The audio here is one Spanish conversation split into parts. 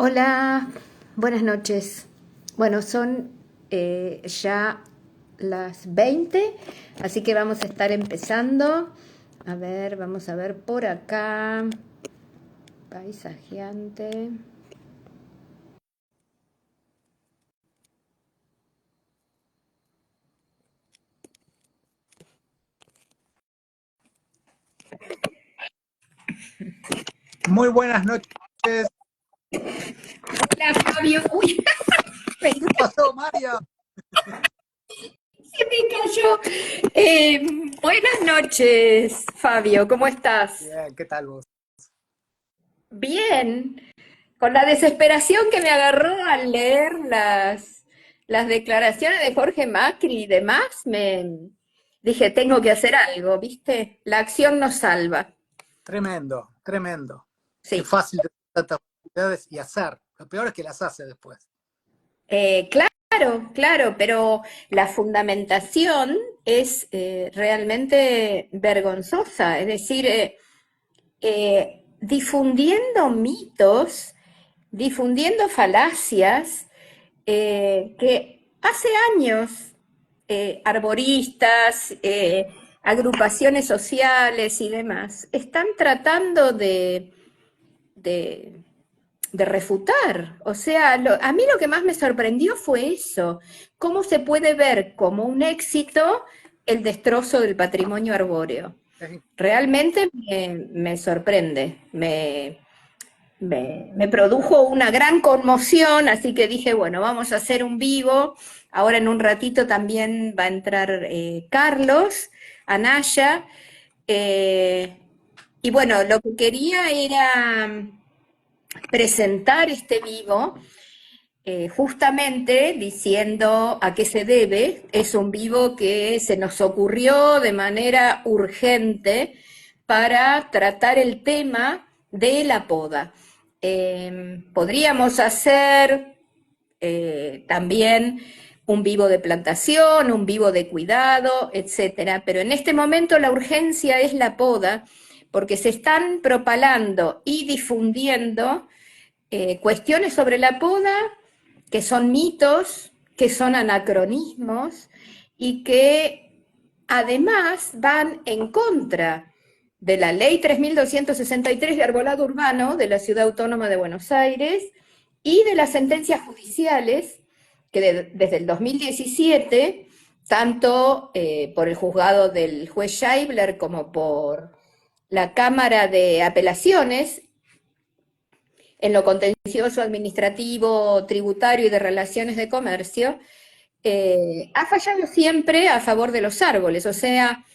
Hola, buenas noches. Bueno, son ya las 20, así que vamos a estar empezando. A ver, vamos a ver por acá. Paisajeante. Muy buenas noches. Hola, Fabio. Uy, me- ¿Qué pasó, María? se me cayó. Buenas noches, Fabio, ¿cómo estás? Bien, ¿qué tal vos? Bien, con la desesperación que me agarró al leer las declaraciones de Jorge Macri y demás, me dije, tengo que hacer algo, ¿viste? La acción nos salva. Tremendo, tremendo. Qué Sí. fácil de tantas actividades y hacer. Lo peor es que las hace después. Claro, claro, pero la fundamentación es realmente vergonzosa, es decir, difundiendo mitos, difundiendo falacias que hace años arboristas, agrupaciones sociales y demás están tratando de, de refutar. O sea, a mí lo que más me sorprendió fue eso, cómo se puede ver como un éxito el destrozo del patrimonio arbóreo. Es Realmente me sorprende, me produjo una gran conmoción, así que dije, bueno, vamos a hacer un vivo. Ahora en un ratito también va a entrar Carlos, Anaya. eh, y bueno, lo que quería era presentar este vivo justamente diciendo a qué se debe. Es un vivo que se nos ocurrió de manera urgente para tratar el tema de la poda. Podríamos hacer también un vivo de plantación, un vivo de cuidado, etcétera. Pero en este momento la urgencia es la poda, porque se están propalando y difundiendo cuestiones sobre la poda que son mitos, que son anacronismos y que además van en contra de la ley 3263 de arbolado urbano de la Ciudad Autónoma de Buenos Aires y de las sentencias judiciales que desde el 2017, tanto por el juzgado del juez Scheibler como por la Cámara de Apelaciones, en lo contencioso administrativo, tributario y de relaciones de comercio, ha fallado siempre a favor de los árboles. O sea,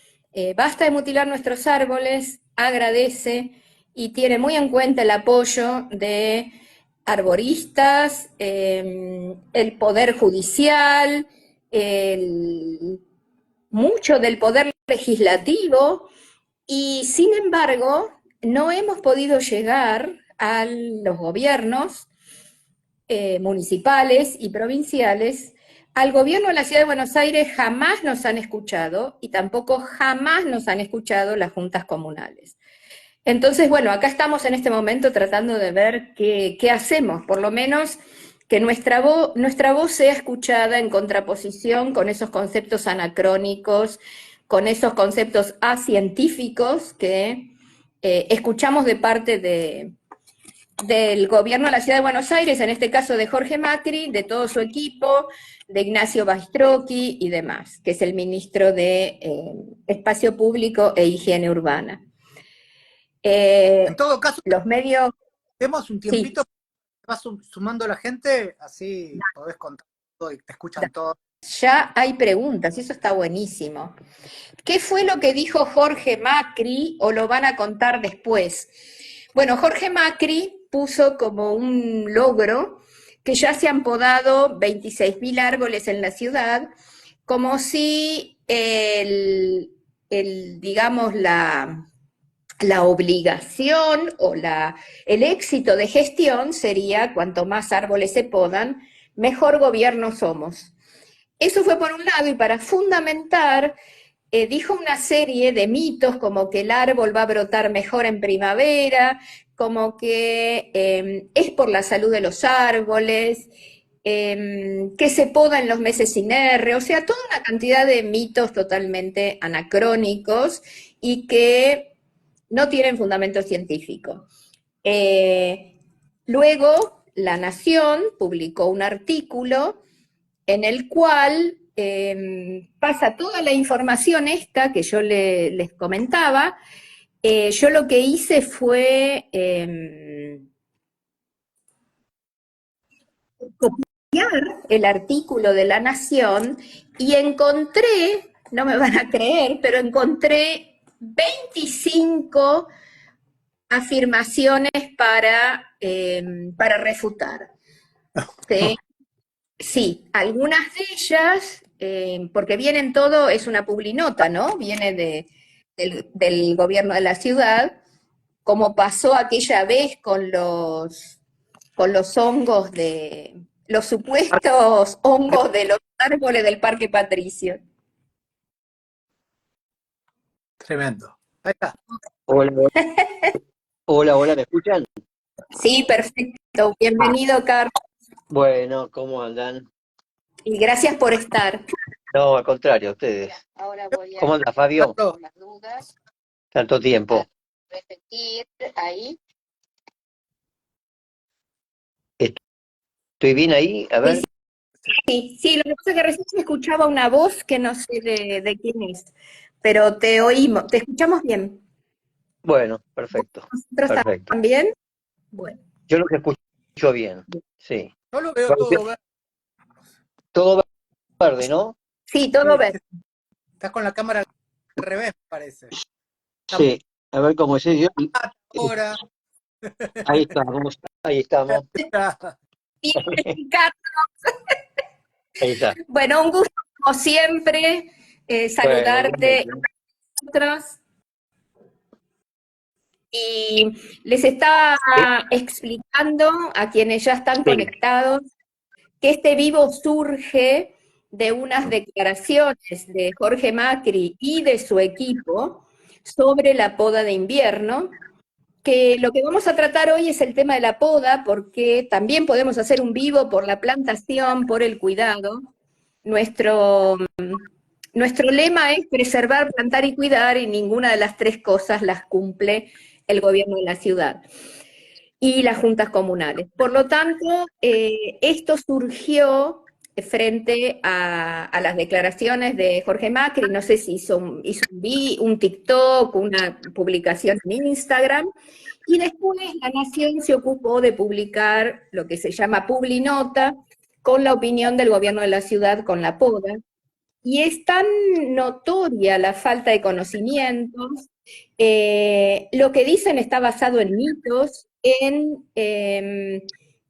basta de mutilar nuestros árboles, agradece y tiene muy en cuenta el apoyo de arboristas, el poder judicial, mucho del poder legislativo, y sin embargo no hemos podido llegar a los gobiernos municipales y provinciales. Al gobierno de la Ciudad de Buenos Aires jamás nos han escuchado y tampoco jamás nos han escuchado las juntas comunales. Entonces, bueno, acá estamos en este momento tratando de ver qué hacemos, por lo menos que nuestra voz sea escuchada en contraposición con esos conceptos anacrónicos, con esos conceptos acientíficos que escuchamos de parte del gobierno de la Ciudad de Buenos Aires, en este caso de Jorge Macri, de todo su equipo, de Ignacio Bastrocchi y demás, que es el ministro de Espacio Público e Higiene Urbana. En todo caso, Los medios, tenemos un sí, tiempito, vas sumando la gente, así podés contar todo y te escuchan todos. ya hay preguntas, y eso está buenísimo. ¿Qué fue lo que dijo Jorge Macri o lo van a contar después? Bueno, Jorge Macri puso como un logro que ya se han podado 26.000 árboles en la ciudad, como si digamos, la obligación o el éxito de gestión sería cuanto más árboles se podan, mejor gobierno somos. Eso fue por un lado, y para fundamentar, dijo una serie de mitos como que el árbol va a brotar mejor en primavera, como que es por la salud de los árboles, que se poda en los meses sin R, o sea, toda una cantidad de mitos totalmente anacrónicos y que no tienen fundamento científico. Luego, La Nación publicó un artículo en el cual pasa toda la información esta que yo les comentaba. Yo lo que hice fue copiar el artículo de La Nación y encontré, no me van a creer, pero encontré 25 afirmaciones para refutar. ¿Sí? Sí, algunas de ellas, porque vienen todo, es una publinota, ¿no? Viene del gobierno de la ciudad, como pasó aquella vez con los hongos los supuestos hongos de los árboles del Parque Patricio. Tremendo. Ahí está. Hola, hola, hola, ¿me escuchan? Sí, perfecto. Bienvenido, Carlos, Bueno, ¿cómo andan? y gracias por estar. No, al contrario, ustedes. Ahora voy a ¿Cómo anda, Fabio? Carlos, las dudas, Tanto tiempo. repetir ahí. ¿Estoy bien ahí? A ver. Sí, lo que pasa es que recién se escuchaba una voz que no sé de quién es, pero te oímos, te escuchamos bien. Bueno, perfecto, ¿Nosotros perfecto. también? Bueno. Yo lo que escucho bien, sí. yo lo veo todo verde. Todo verde, ¿no? Sí, todo bien. Estás con la cámara al revés, me parece. Sí. A ver cómo es yo. Ahora. Ahí estamos, ahí estamos. Ahí está. Bueno, un gusto como siempre saludarte Bueno, nosotros. Y les estaba explicando a quienes ya están sí, conectados que este vivo surge de unas declaraciones de Jorge Macri y de su equipo sobre la poda de invierno, que lo que vamos a tratar hoy es el tema de la poda, porque también podemos hacer un vivo por la plantación, por el cuidado. Nuestro lema es preservar, plantar y cuidar, y ninguna de las tres cosas las cumple el gobierno de la ciudad y las juntas comunales. Por lo tanto, esto surgió frente a las declaraciones de Jorge Macri, no sé si hizo un TikTok, una publicación en Instagram, y después La Nación se ocupó de publicar lo que se llama Publinota, con la opinión del gobierno de la ciudad con la poda, y es tan notoria la falta de conocimientos, lo que dicen está basado en mitos,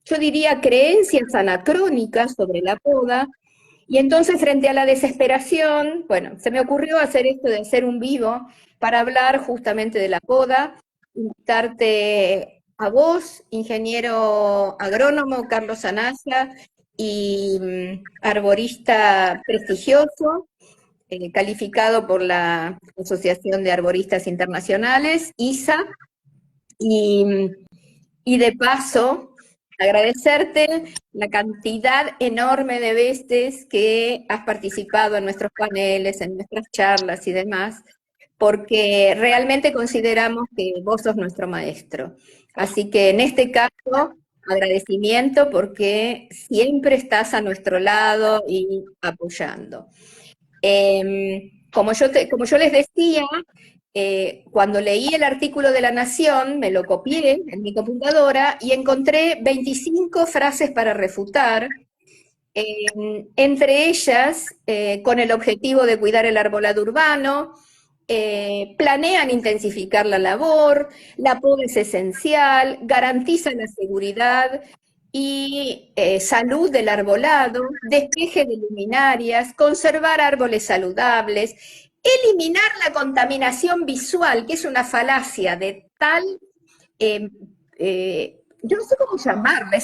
yo diría, creencias anacrónicas sobre la poda, y entonces frente a la desesperación, bueno, se me ocurrió hacer esto de hacer un vivo para hablar justamente de la poda, invitarte a vos, ingeniero agrónomo Carlos Anaya, y arborista prestigioso, calificado por la Asociación de Arboristas Internacionales, ISA, y, y de paso agradecerte la cantidad enorme de veces que has participado en nuestros paneles, en nuestras charlas y demás, porque realmente consideramos que vos sos nuestro maestro. Así que en este caso, agradecimiento porque siempre estás a nuestro lado y apoyando. Como yo les decía, cuando leí el artículo de La Nación, me lo copié en mi computadora y encontré 25 frases para refutar, entre ellas, con el objetivo de cuidar el arbolado urbano, planean intensificar la labor, la poda es esencial, garantizan la seguridad y salud del arbolado, despeje de luminarias, conservar árboles saludables, eliminar la contaminación visual, que es una falacia de tal, yo no sé cómo llamarla,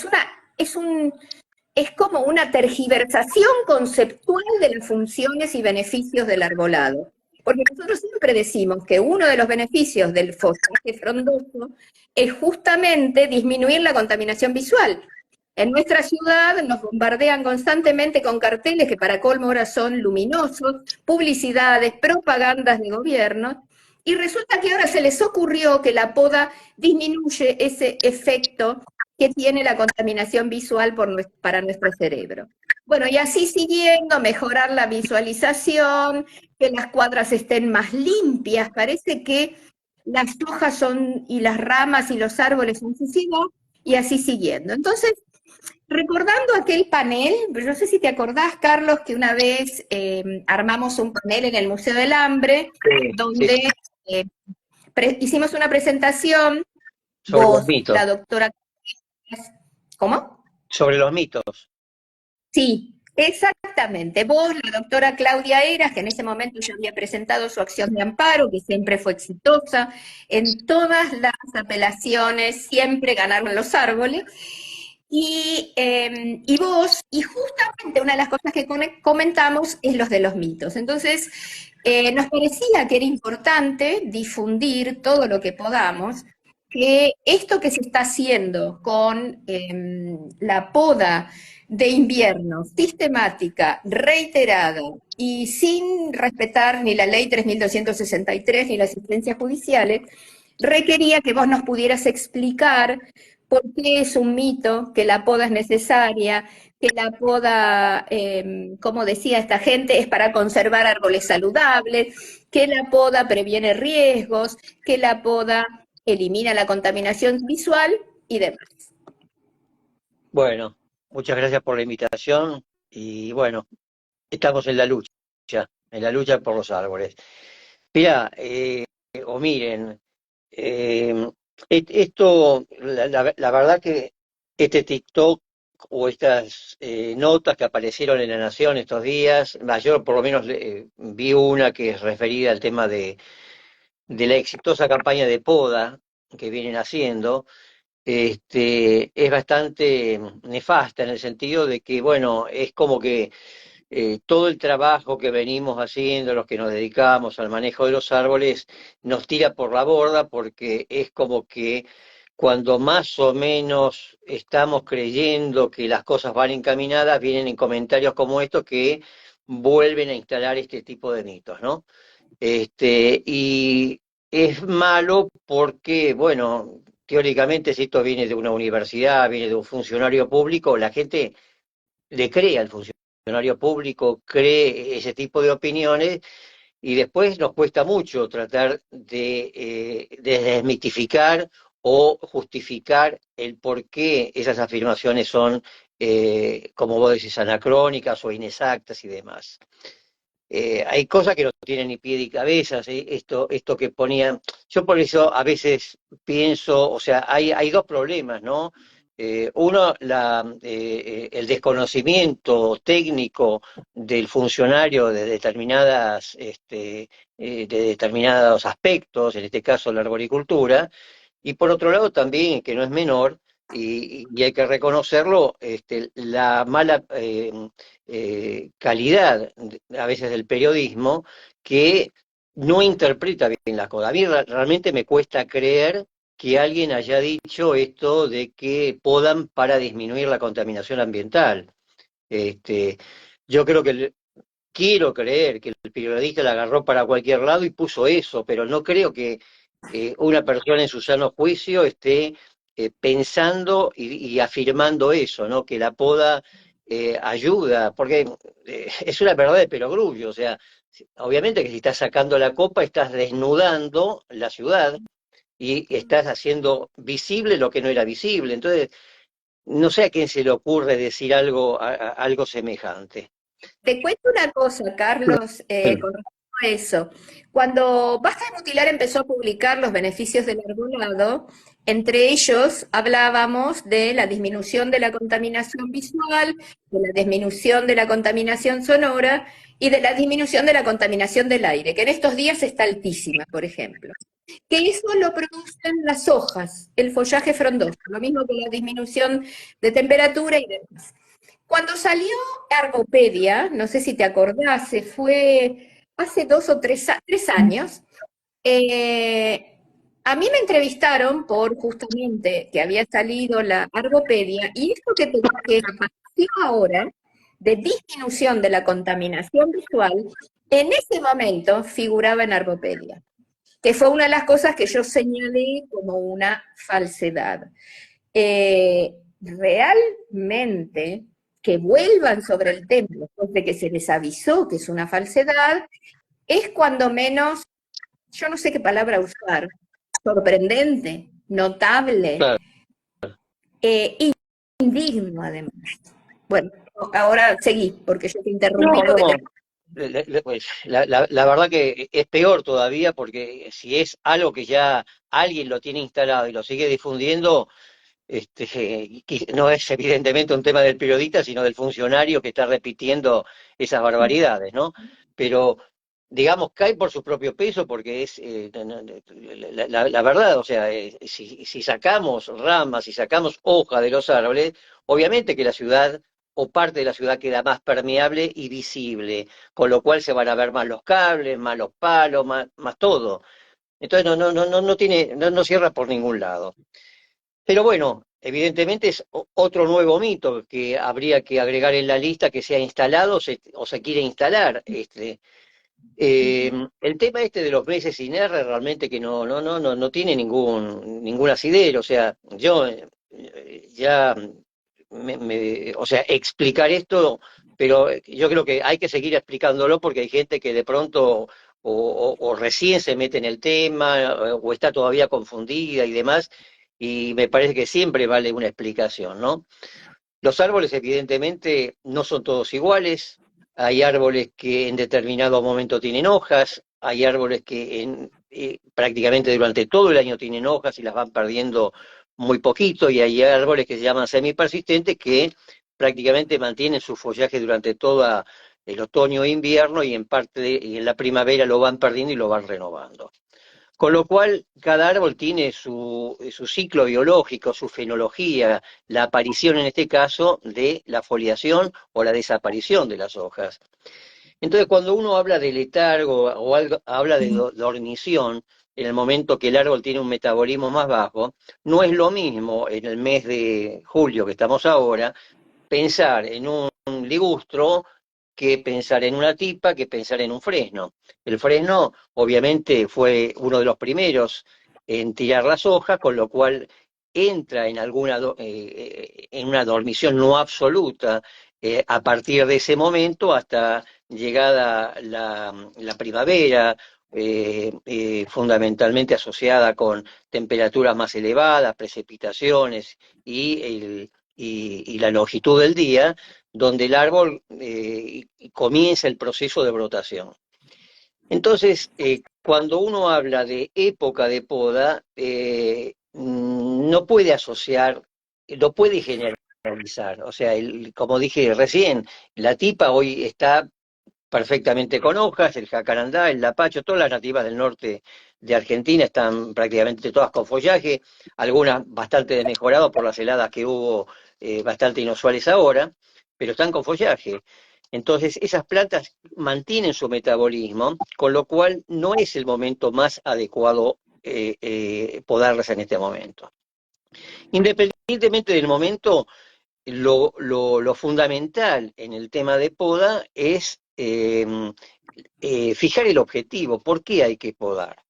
es como una tergiversación conceptual de las funciones y beneficios del arbolado. Porque nosotros siempre decimos que uno de los beneficios del follaje frondoso es justamente disminuir la contaminación visual. En nuestra ciudad nos bombardean constantemente con carteles que para colmo ahora son luminosos, publicidades, propagandas de gobierno, y resulta que ahora se les ocurrió que la poda disminuye ese efecto que tiene la contaminación visual para nuestro cerebro. Bueno, y así siguiendo, mejorar la visualización, que las cuadras estén más limpias, parece que las hojas son, y las ramas y los árboles son suciedad, y así siguiendo. Entonces, recordando aquel panel, no sé si te acordás, Carlos, que una vez armamos un panel en el Museo del Hambre, Sí, donde hicimos una presentación, sobre los vos, mitos. la doctora... ¿Cómo? Sobre los mitos. Sí, exactamente. Vos, la doctora Claudia Eras, que en ese momento ya había presentado su acción de amparo, que siempre fue exitosa, en todas las apelaciones siempre ganaron los árboles, y vos, y justamente una de las cosas que comentamos es los de los mitos. Entonces, nos parecía que era importante difundir todo lo que podamos, que esto que se está haciendo con la poda de invierno sistemática, reiterada y sin respetar ni la ley 3263 ni las sentencias judiciales, requería que vos nos pudieras explicar por qué es un mito que la poda es necesaria, que la poda, como decía esta gente, es para conservar árboles saludables, que la poda previene riesgos, que la poda elimina la contaminación visual y demás. Bueno, muchas gracias por la invitación y bueno, estamos en la lucha por los árboles. Mira, o miren, eh, esto, la verdad que este TikTok o estas notas que aparecieron en La Nación estos días, yo por lo menos vi una que es referida al tema de la exitosa campaña de poda que vienen haciendo. Es bastante nefasta en el sentido de que, bueno, es como que todo el trabajo que venimos haciendo, los que nos dedicamos al manejo de los árboles, nos tira por la borda porque es como que cuando más o menos estamos creyendo que las cosas van encaminadas, vienen en comentarios como estos que vuelven a instalar este tipo de mitos, ¿no? Y es malo porque, bueno, teóricamente si esto viene de una universidad, viene de un funcionario público, la gente le cree al funcionario público, cree ese tipo de opiniones y después nos cuesta mucho tratar de desmitificar o justificar el por qué esas afirmaciones son, como vos decís, anacrónicas o inexactas y demás. Hay cosas que no tienen ni pie ni cabeza, ¿sí? Esto que ponían, yo por eso a veces pienso, o sea, hay dos problemas, ¿no? Uno, el desconocimiento técnico del funcionario de determinadas, de determinados aspectos, en este caso la arboricultura, y por otro lado también, que no es menor, y hay que reconocerlo, la mala calidad a veces del periodismo que no interpreta bien la cosa. A mí realmente me cuesta creer que alguien haya dicho esto de que podan para disminuir la contaminación ambiental. Este, yo creo que quiero creer que el periodista la agarró para cualquier lado y puso eso, pero no creo que una persona en su sano juicio esté pensando y afirmando eso, ¿no? Que la poda ayuda, porque es una verdad de perogrullo, o sea, obviamente que si estás sacando la copa estás desnudando la ciudad y estás haciendo visible lo que no era visible, entonces no sé a quién se le ocurre decir algo, algo semejante. Te cuento una cosa, Carlos, con respecto a eso. Cuando Basta de Mutilar empezó a publicar los beneficios del arbolado, entre ellos hablábamos de la disminución de la contaminación visual, de la disminución de la contaminación sonora y de la disminución de la contaminación del aire, que en estos días está altísima, por ejemplo. Que eso lo producen las hojas, el follaje frondoso, lo mismo que la disminución de temperatura y demás. Cuando salió Arbopedia, no sé si te acordás, se fue hace 3 años, a mí me entrevistaron por justamente que había salido la Arbopedia y esto que apareció ahora de disminución de la contaminación visual, en ese momento figuraba en Arbopedia, que fue una de las cosas que yo señalé como una falsedad. Realmente que vuelvan sobre el tema después de que se les avisó que es una falsedad, es cuando menos, yo no sé qué palabra usar, sorprendente, notable, Claro. indigno además. Bueno, ahora seguí, porque yo te interrumpí No, porque no. Pues, la verdad que es peor todavía porque si es algo que ya alguien lo tiene instalado y lo sigue difundiendo, no es evidentemente un tema del periodista, sino del funcionario que está repitiendo esas barbaridades, ¿no? Pero, digamos, cae por su propio peso porque es la verdad, o sea, si sacamos ramas, si sacamos hojas de los árboles, obviamente que la ciudad o parte de la ciudad queda más permeable y visible, con lo cual se van a ver más los cables, más los palos, más todo. Entonces no cierra por ningún lado. Pero bueno, evidentemente es otro nuevo mito que habría que agregar en la lista que se ha instalado o se quiere instalar. El tema este de los meses sin R realmente que no tiene ningún asidero. O sea, yo ya o sea, explicar esto, pero yo creo que hay que seguir explicándolo porque hay gente que de pronto o recién se mete en el tema o está todavía confundida y demás, y me parece que siempre vale una explicación, ¿no? Los árboles evidentemente no son todos iguales, hay árboles que en determinado momento tienen hojas, hay árboles que prácticamente durante todo el año tienen hojas y las van perdiendo muy poquito, y hay árboles que se llaman semipersistentes que prácticamente mantienen su follaje durante todo el otoño e invierno y y en la primavera lo van perdiendo y lo van renovando. Con lo cual, cada árbol tiene su ciclo biológico, su fenología, la aparición en este caso de la foliación o la desaparición de las hojas. Entonces, cuando uno habla de letargo o habla de dormición, en el momento que el árbol tiene un metabolismo más bajo, no es lo mismo en el mes de julio que estamos ahora, pensar en un ligustro que pensar en una tipa, que pensar en un fresno. El fresno, obviamente, fue uno de los primeros en tirar las hojas, con lo cual entra en una dormición no absoluta a partir de ese momento hasta llegada la primavera, fundamentalmente asociada con temperaturas más elevadas, precipitaciones y la longitud del día, donde el árbol comienza el proceso de brotación. Entonces, cuando uno habla de época de poda, no puede asociar, no puede generalizar. O sea, como dije recién, la tipa hoy está perfectamente con hojas, el jacarandá, el lapacho, todas las nativas del norte de Argentina están prácticamente todas con follaje, algunas bastante desmejoradas por las heladas que hubo bastante inusuales ahora, pero están con follaje. Entonces, esas plantas mantienen su metabolismo, con lo cual no es el momento más adecuado podarlas en este momento. Independientemente del momento, lo fundamental en el tema de poda es fijar el objetivo. ¿Por qué hay que podar?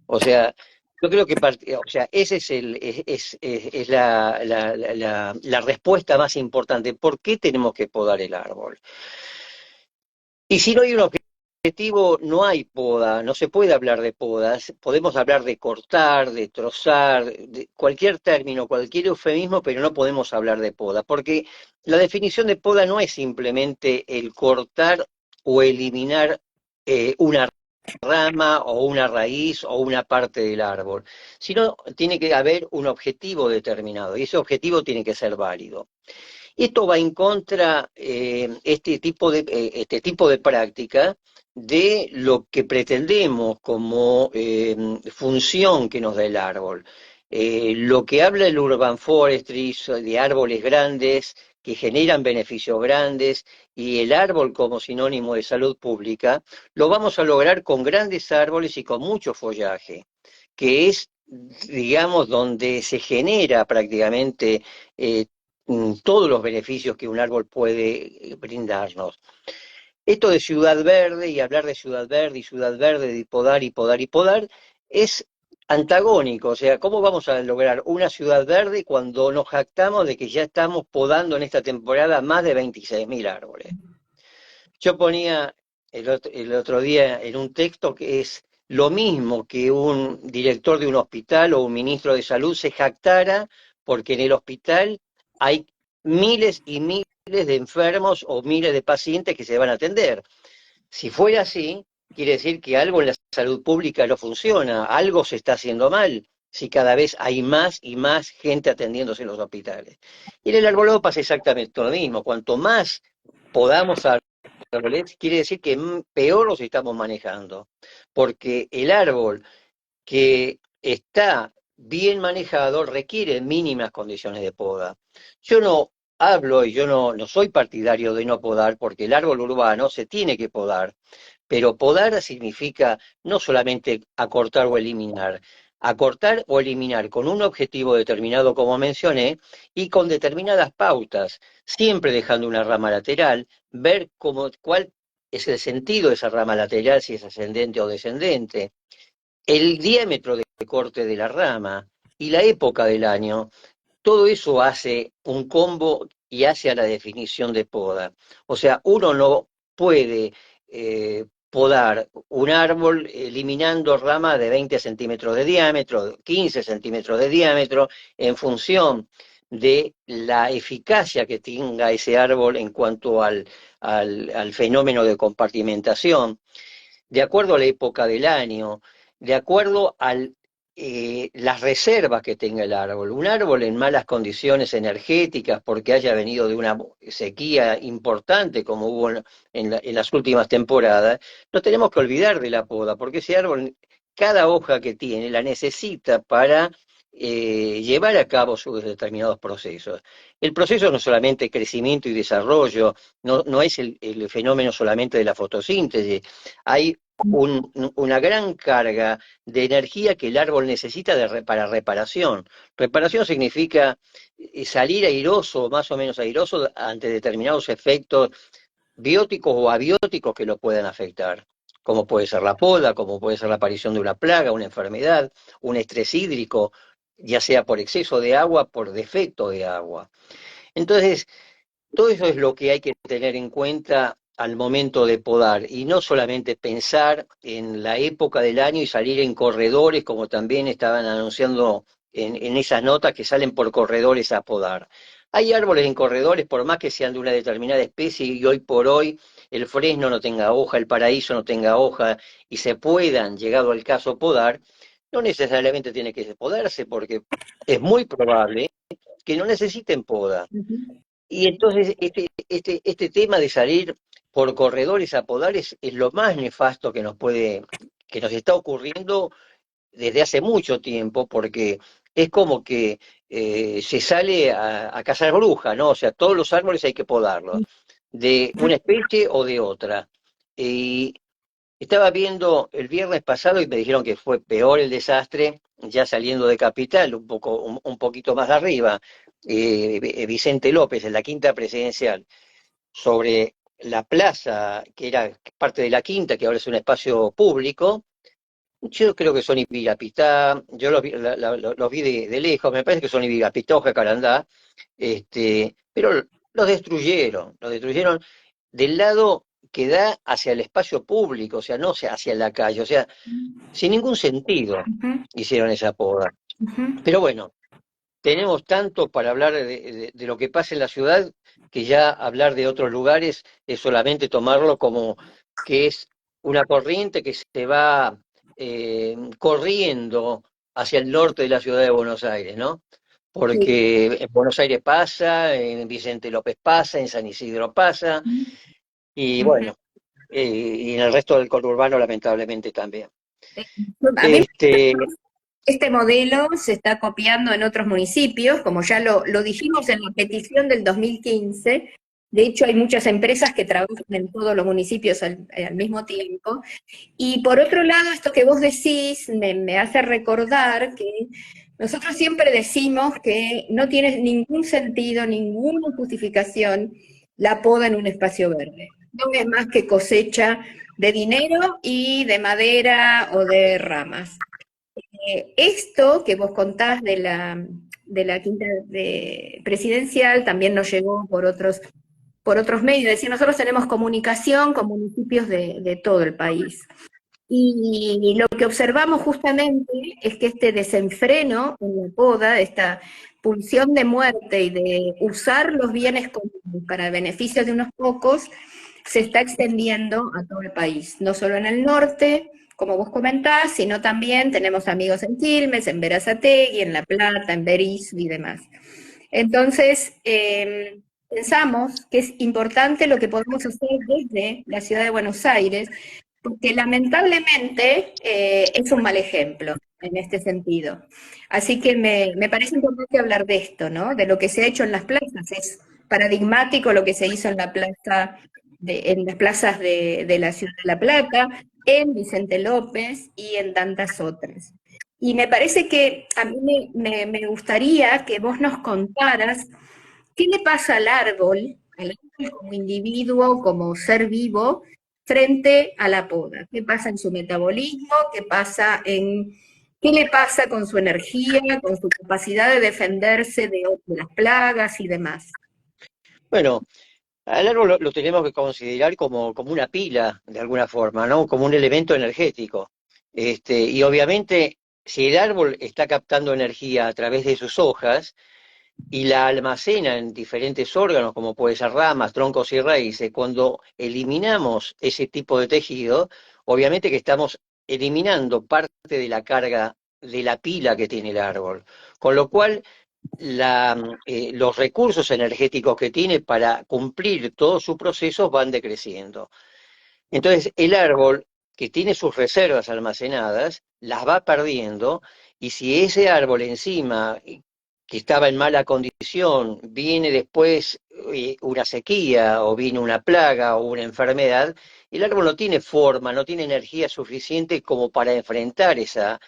O sea, yo creo que o sea, ese es la respuesta más importante. ¿Por qué tenemos que podar el árbol? Y si no hay un objetivo, no hay poda, no se puede hablar de podas. Podemos hablar de cortar, de trozar, de cualquier término, cualquier eufemismo, pero no podemos hablar de poda, porque la definición de poda no es simplemente el cortar o eliminar una rama o una raíz o una parte del árbol, sino tiene que haber un objetivo determinado y ese objetivo tiene que ser válido. Esto va en contra, este tipo de práctica, de lo que pretendemos como función que nos da el árbol. Lo que habla el Urban Forestry de árboles grandes que generan beneficios grandes y el árbol como sinónimo de salud pública, lo vamos a lograr con grandes árboles y con mucho follaje, que es, digamos, donde se genera prácticamente todos los beneficios que un árbol puede brindarnos. Esto de ciudad verde y hablar de ciudad verde y ciudad verde, de podar y podar y podar, es antagónico. O sea, ¿cómo vamos a lograr una ciudad verde cuando nos jactamos de que ya estamos podando en esta temporada más de 26.000 árboles? Yo ponía el otro día en un texto que es lo mismo que un director de un hospital o un ministro de salud se jactara porque en el hospital hay miles y miles de enfermos o miles de pacientes que se van a atender. Si fuera así, quiere decir que algo en la salud pública no funciona, algo se está haciendo mal, si cada vez hay más y más gente atendiéndose en los hospitales. Y en el arbolado pasa exactamente lo mismo, cuanto más podamos árboles, quiere decir que peor los estamos manejando, porque el árbol que está bien manejado requiere mínimas condiciones de poda. Yo no hablo y yo no soy partidario de no podar, porque el árbol urbano se tiene que podar, pero podar significa no solamente acortar o eliminar con un objetivo determinado, como mencioné, y con determinadas pautas, siempre dejando una rama lateral, ver cuál es el sentido de esa rama lateral, si es ascendente o descendente, el diámetro de corte de la rama y la época del año. Todo eso hace un combo y hace a la definición de poda. O sea, uno no puede podar un árbol eliminando ramas de 20 centímetros de diámetro, 15 centímetros de diámetro, en función de la eficacia que tenga ese árbol en cuanto al fenómeno de compartimentación, de acuerdo a la época del año, de acuerdo a las reservas que tenga el árbol. Un árbol en malas condiciones energéticas porque haya venido de una sequía importante como hubo en las últimas temporadas, no tenemos que olvidar de la poda, porque ese árbol, cada hoja que tiene, la necesita para llevar a cabo sus determinados procesos. El proceso no es solamente crecimiento y desarrollo, no es el fenómeno solamente de la fotosíntesis, hay una gran carga de energía que el árbol necesita para reparación. Reparación significa salir airoso, más o menos airoso, ante determinados efectos bióticos o abióticos que lo puedan afectar, como puede ser la poda, como puede ser la aparición de una plaga, una enfermedad, un estrés hídrico, ya sea por exceso de agua, por defecto de agua. Entonces, todo eso es lo que hay que tener en cuenta al momento de podar, y no solamente pensar en la época del año y salir en corredores, como también estaban anunciando en esas notas que salen por corredores a podar. Hay árboles en corredores, por más que sean de una determinada especie, y hoy por hoy el fresno no tenga hoja, el paraíso no tenga hoja, y se puedan, llegado al caso, podar, no necesariamente tiene que podarse, porque es muy probable que no necesiten poda. Y entonces este tema de salir por corredores a podar es lo más nefasto que nos está ocurriendo desde hace mucho tiempo, porque es como que se sale a cazar brujas, ¿no? O sea, todos los árboles hay que podarlos, de una especie o de otra. Y estaba viendo el viernes pasado y me dijeron que fue peor el desastre, ya saliendo de Capital, un poquito más arriba, Vicente López, en la Quinta Presidencial, sobre la plaza, que era parte de la Quinta, que ahora es un espacio público. Yo creo que son Ibirapitá, yo los vi de lejos, me parece que son Ibirapitá o Jacarandá, pero los destruyeron del lado que da hacia el espacio público, o sea, no hacia la calle, o sea, sin ningún sentido hicieron esa poda. Pero bueno, tenemos tanto para hablar de lo que pasa en la ciudad, que ya hablar de otros lugares es solamente tomarlo como que es una corriente que se va corriendo hacia el norte de la ciudad de Buenos Aires, ¿no? Sí. Porque en Buenos Aires pasa, en Vicente López pasa, en San Isidro pasa, y Ujú. bueno, y en el resto del conurbano lamentablemente también. A mí Este, Este modelo se está copiando en otros municipios, como ya lo dijimos en la petición del 2015. De hecho, hay muchas empresas que trabajan en todos los municipios al mismo tiempo. Y por otro lado, esto que vos decís me hace recordar que nosotros siempre decimos que no tiene ningún sentido, ninguna justificación la poda en un espacio verde. No es más que cosecha de dinero y de madera o de ramas. Esto que vos contás de la quinta presidencial también nos llegó por otros medios. Es decir, nosotros tenemos comunicación con municipios de todo el país. Y lo que observamos justamente es que este desenfreno en la poda, esta pulsión de muerte y de usar los bienes comunes para beneficio de unos pocos, se está extendiendo a todo el país, no solo en el norte, como vos comentás, sino también tenemos amigos en Quilmes, en Berazategui, en La Plata, en Berisso y demás. Entonces, pensamos que es importante lo que podemos hacer desde la ciudad de Buenos Aires, porque lamentablemente es un mal ejemplo en este sentido. Así que me parece importante hablar de esto, ¿no? De lo que se ha hecho en las plazas. Es paradigmático lo que se hizo en la plaza en las plazas de la ciudad de La Plata, en Vicente López y en tantas otras. Y me parece que a mí me gustaría que vos nos contaras qué le pasa al árbol como individuo, como ser vivo, frente a la poda. ¿Qué pasa en su metabolismo? ¿Qué le pasa con su energía, con su capacidad de defenderse de las plagas y demás? Bueno, al árbol lo tenemos que considerar como una pila, de alguna forma, ¿no? Como un elemento energético. Y obviamente, si el árbol está captando energía a través de sus hojas y la almacena en diferentes órganos, como puede ser ramas, troncos y raíces, cuando eliminamos ese tipo de tejido, obviamente que estamos eliminando parte de la carga de la pila que tiene el árbol. Con lo cual, los recursos energéticos que tiene para cumplir todos sus procesos van decreciendo. Entonces, el árbol que tiene sus reservas almacenadas, las va perdiendo, y si ese árbol encima, que estaba en mala condición, viene después una sequía, o viene una plaga, o una enfermedad, el árbol no tiene forma, no tiene energía suficiente como para enfrentar ese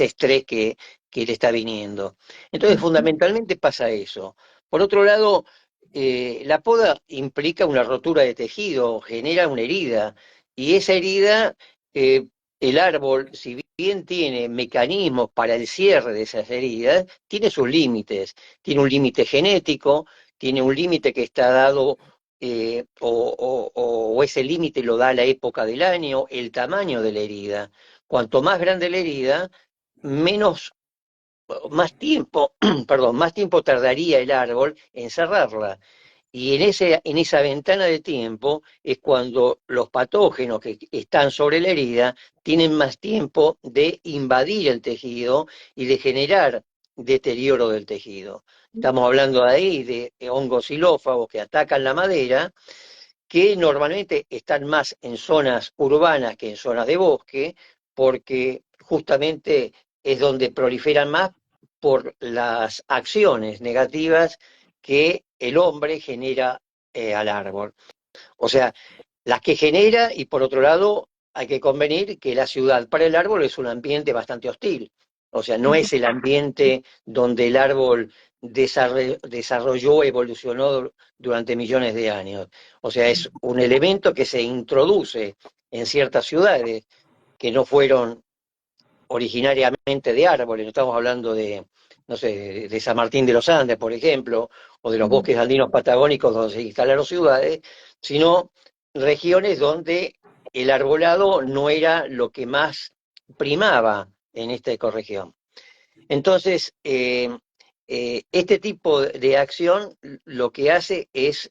estrés que le está viniendo. Entonces, fundamentalmente pasa eso. Por otro lado, la poda implica una rotura de tejido, genera una herida, y esa herida, el árbol, si bien tiene mecanismos para el cierre de esas heridas, tiene sus límites. Tiene un límite genético, tiene un límite que está dado, o ese límite lo da la época del año, el tamaño de la herida. Cuanto más grande la herida, menos más tiempo, perdón, más tiempo tardaría el árbol en cerrarla. Y en esa ventana de tiempo es cuando los patógenos que están sobre la herida tienen más tiempo de invadir el tejido y de generar deterioro del tejido. Estamos hablando ahí de hongos xilófagos que atacan la madera, que normalmente están más en zonas urbanas que en zonas de bosque, porque justamente es donde proliferan más por las acciones negativas que el hombre genera al árbol. O sea, las que genera, y por otro lado hay que convenir que la ciudad para el árbol es un ambiente bastante hostil. O sea, no es el ambiente donde el árbol desarrolló, evolucionó durante millones de años. O sea, es un elemento que se introduce en ciertas ciudades que no fueron originariamente de árboles. No estamos hablando de, no sé, de San Martín de los Andes, por ejemplo, o de los bosques andinos patagónicos donde se instalaron ciudades, sino regiones donde el arbolado no era lo que más primaba en esta ecorregión. Entonces, este tipo de acción lo que hace es,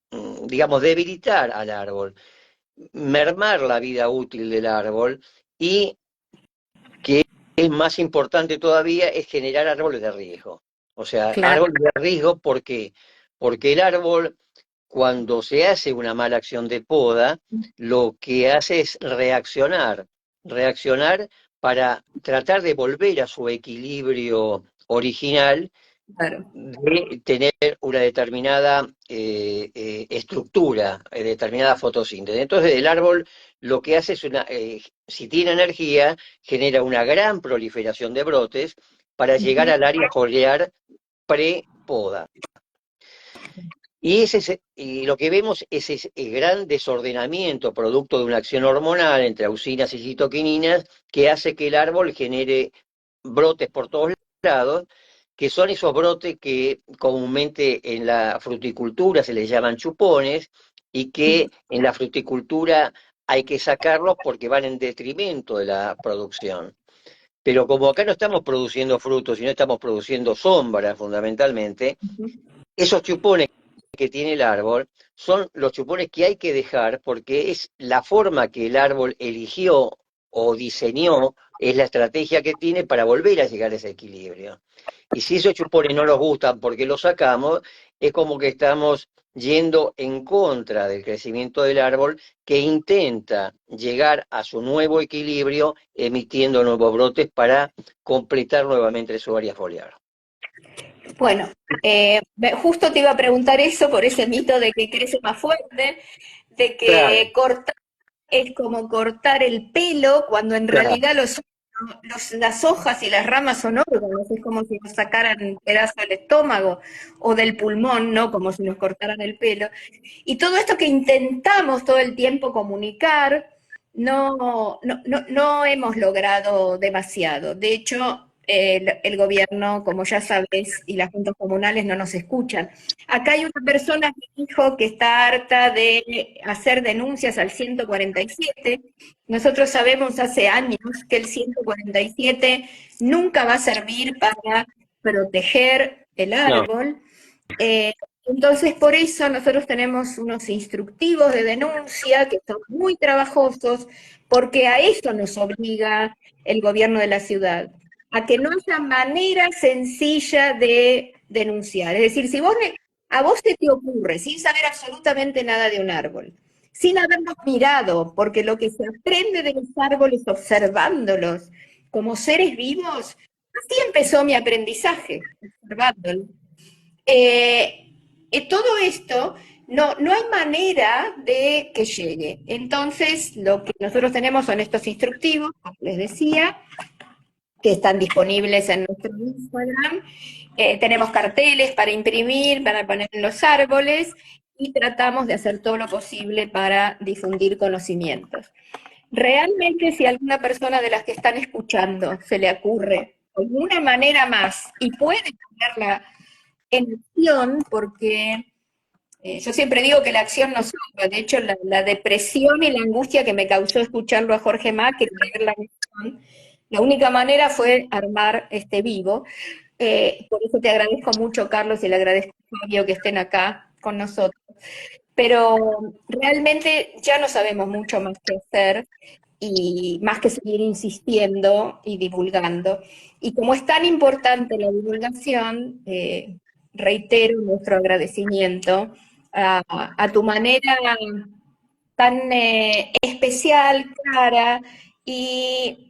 digamos, debilitar al árbol, mermar la vida útil del árbol, y que es más importante todavía es generar árboles de riesgo. O sea, Claro. árboles de riesgo, ¿por qué? Porque el árbol, cuando se hace una mala acción de poda, lo que hace es reaccionar para tratar de volver a su equilibrio original, Claro. de tener una determinada estructura, determinada fotosíntesis. Entonces el árbol lo que hace es si tiene energía, genera una gran proliferación de brotes para llegar al área foliar pre-poda. Y lo que vemos es ese gran desordenamiento producto de una acción hormonal entre auxinas y citoquininas que hace que el árbol genere brotes por todos lados, que son esos brotes que comúnmente en la fruticultura se les llaman chupones y que en la fruticultura hay que sacarlos porque van en detrimento de la producción. Pero como acá no estamos produciendo frutos, sino estamos produciendo sombra fundamentalmente, esos chupones que tiene el árbol son los chupones que hay que dejar porque es la forma que el árbol eligió o diseñó, es la estrategia que tiene para volver a llegar a ese equilibrio. Y si esos chupones no nos gustan porque los sacamos, es como que estamos yendo en contra del crecimiento del árbol que intenta llegar a su nuevo equilibrio emitiendo nuevos brotes para completar nuevamente su área foliar. Bueno, justo te iba a preguntar eso por ese mito de que crece más fuerte, de Claro, que cortar es como cortar el pelo, cuando en claro. realidad las hojas y las ramas son órganos, es como si nos sacaran pedazos del estómago o del pulmón, ¿no? Como si nos cortaran el pelo. Y todo esto que intentamos todo el tiempo comunicar, no hemos logrado demasiado. De hecho, el gobierno, como ya sabes, y las juntas comunales no nos escuchan. Acá hay una persona que dijo que está harta de hacer denuncias al 147. Nosotros sabemos hace años que el 147 nunca va a servir para proteger el No, árbol. Eh, entonces, por eso nosotros tenemos unos instructivos de denuncia que son muy trabajosos, porque a eso nos obliga el gobierno de la ciudad, a que no haya manera sencilla de denunciar. Es decir, si a vos se te ocurre, sin saber absolutamente nada de un árbol, sin haberlos mirado, porque lo que se aprende de los árboles observándolos como seres vivos, así empezó mi aprendizaje, observándolos. Todo esto no hay manera de que llegue. Entonces, lo que nosotros tenemos son estos instructivos, como les decía, que están disponibles en nuestro Instagram. Tenemos carteles para imprimir, para poner en los árboles, y tratamos de hacer todo lo posible para difundir conocimientos. Realmente, si a alguna persona de las que están escuchando se le ocurre alguna manera más y puede ponerla en acción, porque yo siempre digo que la acción no salva. De hecho, la depresión y la angustia que me causó escucharlo a Jorge Macri, leer la acción, la única manera fue armar este vivo. Por eso te agradezco mucho, Carlos, y le agradezco a Fabio que estén acá con nosotros. Pero realmente ya no sabemos mucho más que hacer y más que seguir insistiendo y divulgando. Y como es tan importante la divulgación, reitero nuestro agradecimiento a tu manera tan especial, clara y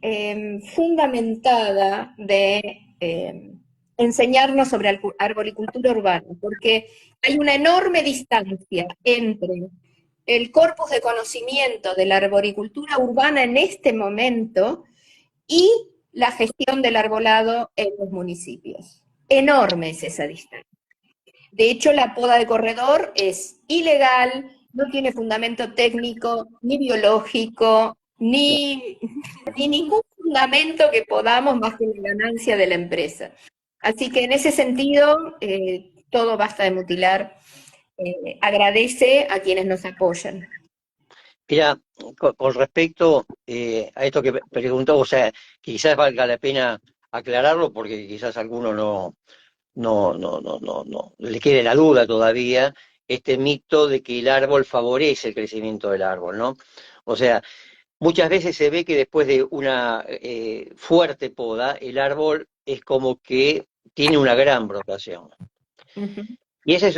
fundamentada de enseñarnos sobre arboricultura urbana, porque hay una enorme distancia entre el corpus de conocimiento de la arboricultura urbana en este momento y la gestión del arbolado en los municipios. Enorme es esa distancia. De hecho, la poda de corredor es ilegal, no tiene fundamento técnico, ni biológico, ni ningún fundamento que podamos más que la ganancia de la empresa. Así que en ese sentido, todo basta de mutilar. Agradece a quienes nos apoyan. mira, con respecto a esto que preguntó, o sea, quizás valga la pena aclararlo porque quizás a alguno no le quede la duda todavía, este mito de que el árbol favorece el crecimiento del árbol, ¿no? O sea, muchas veces se ve que después de una fuerte poda, el árbol es como que tiene una gran brotación. Ujú. Y esa es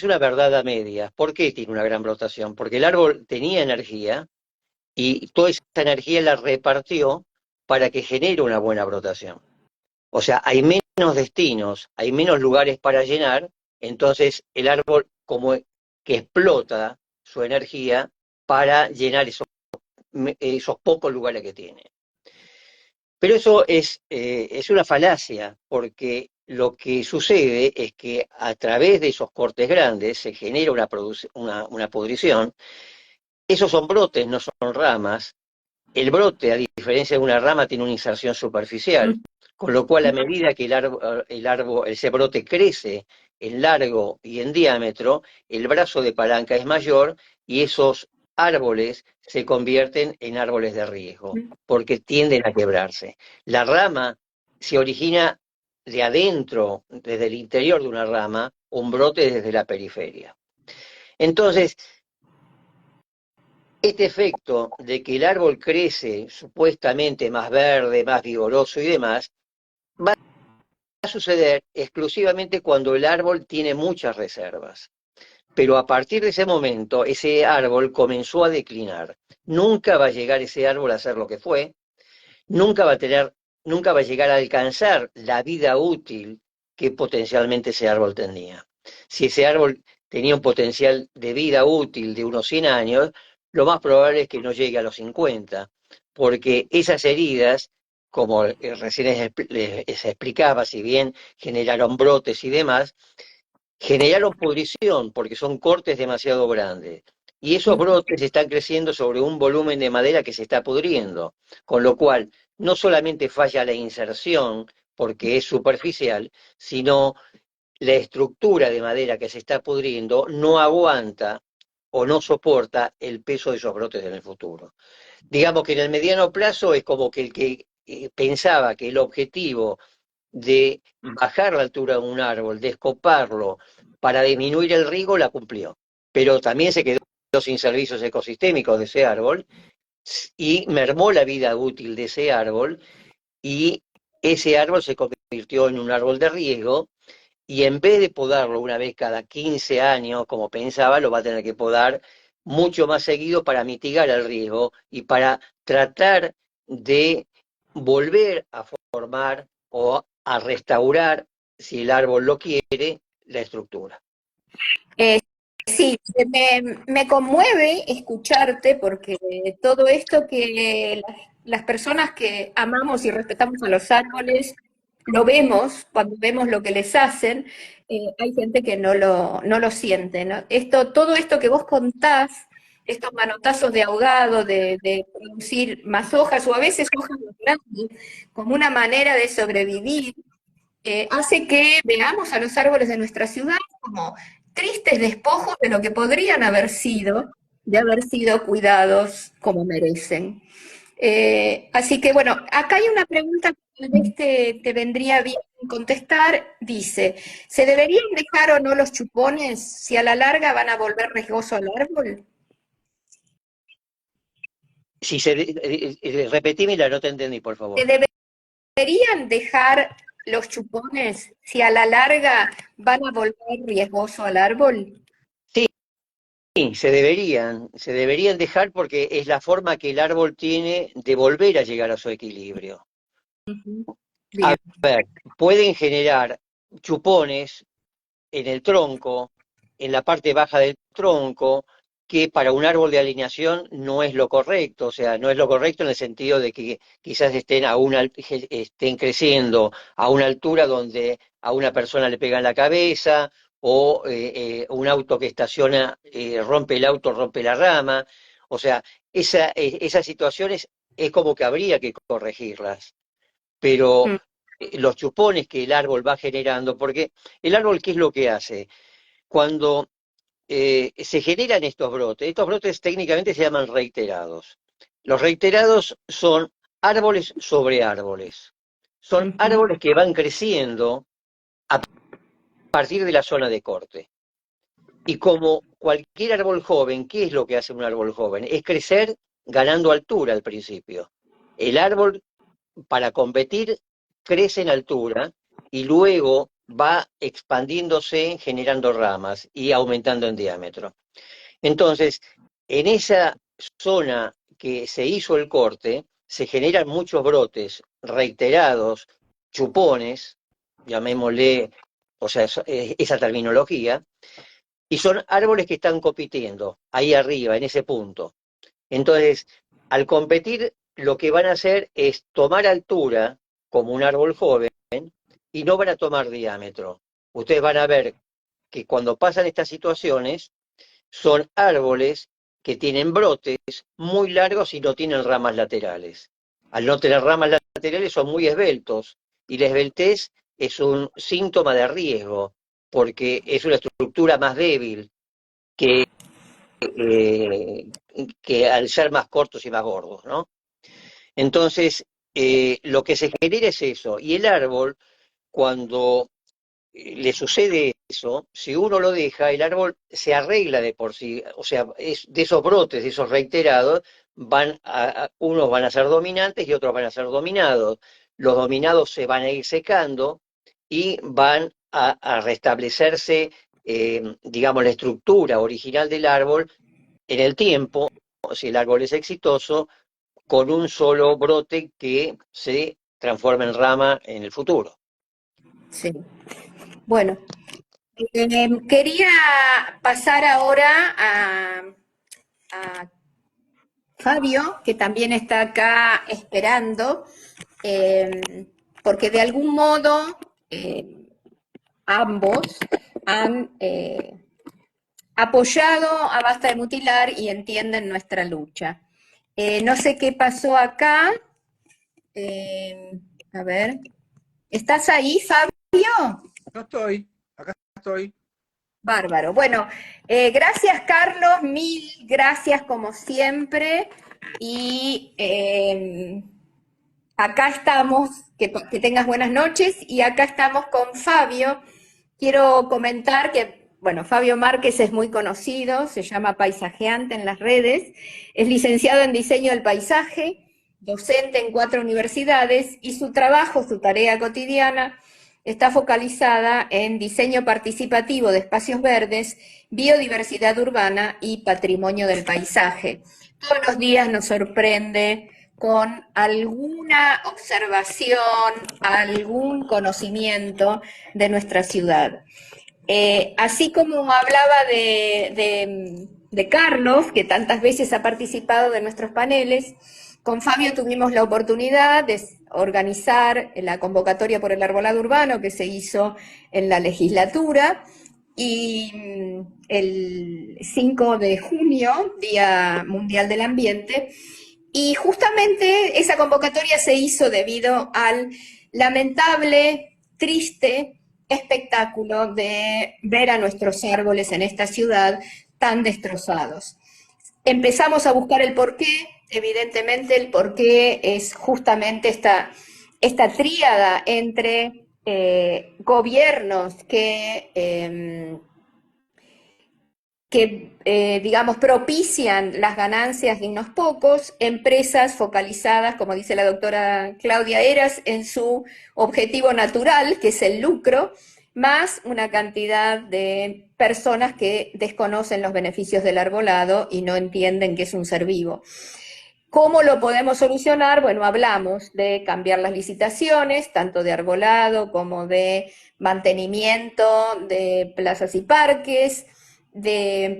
una verdad a medias. ¿Por qué tiene una gran brotación? Porque el árbol tenía energía y toda esa energía la repartió para que genere una buena brotación. O sea, hay menos destinos, hay menos lugares para llenar, entonces el árbol como que explota su energía para llenar esos pocos lugares que tiene. Pero eso es una falacia, porque lo que sucede es que a través de esos cortes grandes se genera una pudrición. Esos son brotes, no son ramas. El brote, a diferencia de una rama, tiene una inserción superficial, con lo cual a medida que ese brote crece en largo y en diámetro, el brazo de palanca es mayor y esos árboles se convierten en árboles de riesgo, porque tienden a quebrarse. La rama se origina de adentro, desde el interior de una rama, un brote desde la periferia. Entonces, este efecto de que el árbol crece supuestamente más verde, más vigoroso y demás, va a suceder exclusivamente cuando el árbol tiene muchas reservas. Pero a partir de ese momento, ese árbol comenzó a declinar. Nunca va a llegar ese árbol a ser lo que fue, nunca va a llegar a alcanzar la vida útil que potencialmente ese árbol tenía. Si ese árbol tenía un potencial de vida útil de unos 100 años, lo más probable es que no llegue a los 50, porque esas heridas, como recién les explicaba, si bien generaron brotes y demás, generaron pudrición porque son cortes demasiado grandes. Y esos brotes están creciendo sobre un volumen de madera que se está pudriendo, con lo cual no solamente falla la inserción porque es superficial, sino la estructura de madera que se está pudriendo no aguanta o no soporta el peso de esos brotes en el futuro. Digamos que en el mediano plazo es como que el que pensaba que el objetivo de bajar la altura de un árbol, de escoparlo para disminuir el riego, la cumplió. Pero también se quedó sin servicios ecosistémicos de ese árbol y mermó la vida útil de ese árbol y ese árbol se convirtió en un árbol de riesgo y en vez de podarlo una vez cada 15 años, como pensaba, lo va a tener que podar mucho más seguido para mitigar el riesgo y para tratar de volver a formar o a restaurar, si el árbol lo quiere, la estructura. Sí, me conmueve escucharte porque todo esto que las personas que amamos y respetamos a los árboles, lo vemos cuando vemos lo que les hacen, hay gente que no lo siente, ¿no? Todo esto que vos contás, estos manotazos de ahogado, de producir más hojas o a veces hojas más grandes, como una manera de sobrevivir, hace que veamos a los árboles de nuestra ciudad como tristes despojos de lo que podrían haber sido, de haber sido cuidados como merecen. Así que bueno, acá hay una pregunta que tal vez te vendría bien contestar. Dice, ¿se deberían dejar o no los chupones si a la larga van a volver riesgoso al árbol? Si repetímela, no te entendí, por ¿Se favor. deberían dejar los chupones si a la larga van a volver riesgoso al árbol? Sí, se deberían dejar porque es la forma que el árbol tiene de volver a llegar a su equilibrio. A Bien. ver, pueden generar chupones en el tronco, en la parte baja del tronco, que para un árbol de alineación no es lo correcto, o sea, no es lo correcto en el sentido de que quizás estén creciendo a una altura donde a una persona le pega en la cabeza, o un auto que estaciona rompe el auto, rompe la rama, o sea, esas situaciones es como que habría que corregirlas, pero los chupones que el árbol va generando, porque el árbol, ¿qué es lo que hace? Cuando se generan estos brotes técnicamente se llaman reiterados. Los reiterados son árboles sobre árboles. Son árboles que van creciendo a partir de la zona de corte. Y como cualquier árbol joven, ¿qué es lo que hace un árbol joven? Es crecer ganando altura al principio. El árbol, para competir, crece en altura y luego va expandiéndose, generando ramas y aumentando en diámetro. Entonces, en esa zona que se hizo el corte, se generan muchos brotes reiterados, chupones, llamémosle, o sea, esa terminología, y son árboles que están compitiendo ahí arriba, en ese punto. Entonces, al competir, lo que van a hacer es tomar altura como un árbol joven y no van a tomar diámetro. Ustedes van a ver que cuando pasan estas situaciones, son árboles que tienen brotes muy largos y no tienen ramas laterales. Al no tener ramas laterales son muy esbeltos y la esbeltez es un síntoma de riesgo porque es una estructura más débil que, eh, que al ser más cortos y más gordos, ¿no? Entonces, lo que se genera es eso. Y el árbol, cuando le sucede eso, si uno lo deja, el árbol se arregla de por sí, o sea, es de esos brotes, de esos reiterados, unos van a ser dominantes y otros van a ser dominados. Los dominados se van a ir secando y van a restablecerse, digamos, la estructura original del árbol en el tiempo, si el árbol es exitoso, con un solo brote que se transforma en rama en el futuro. Sí. Bueno, quería pasar ahora a Fabio, que también está acá esperando, porque de algún modo ambos han apoyado a Basta de Mutilar y entienden nuestra lucha. No sé qué pasó acá. A ver, ¿estás ahí, Fabio? No estoy, acá estoy. Bárbaro. Bueno, gracias, Carlos, mil gracias como siempre. Y acá estamos, que tengas buenas noches, y acá estamos con Fabio. Quiero comentar que, bueno, Fabio Márquez es muy conocido, se llama paisajeante en las redes, es licenciado en diseño del paisaje, docente en 4 universidades, y su trabajo, su tarea cotidiana, está focalizada en diseño participativo de espacios verdes, biodiversidad urbana y patrimonio del paisaje. Todos los días nos sorprende con alguna observación, algún conocimiento de nuestra ciudad. Así como hablaba de Carlos, que tantas veces ha participado de nuestros paneles, con Fabio tuvimos la oportunidad de organizar la convocatoria por el arbolado urbano que se hizo en la legislatura, y el 5 de junio, Día Mundial del Ambiente, y justamente esa convocatoria se hizo debido al lamentable, triste espectáculo de ver a nuestros árboles en esta ciudad tan destrozados. Empezamos a buscar el porqué, evidentemente el porqué es justamente esta tríada entre gobiernos que digamos, propician las ganancias de unos pocos, empresas focalizadas, como dice la doctora Claudia Heras, en su objetivo natural, que es el lucro, más una cantidad de personas que desconocen los beneficios del arbolado y no entienden que es un ser vivo. ¿Cómo lo podemos solucionar? Bueno, hablamos de cambiar las licitaciones, tanto de arbolado como de mantenimiento de plazas y parques,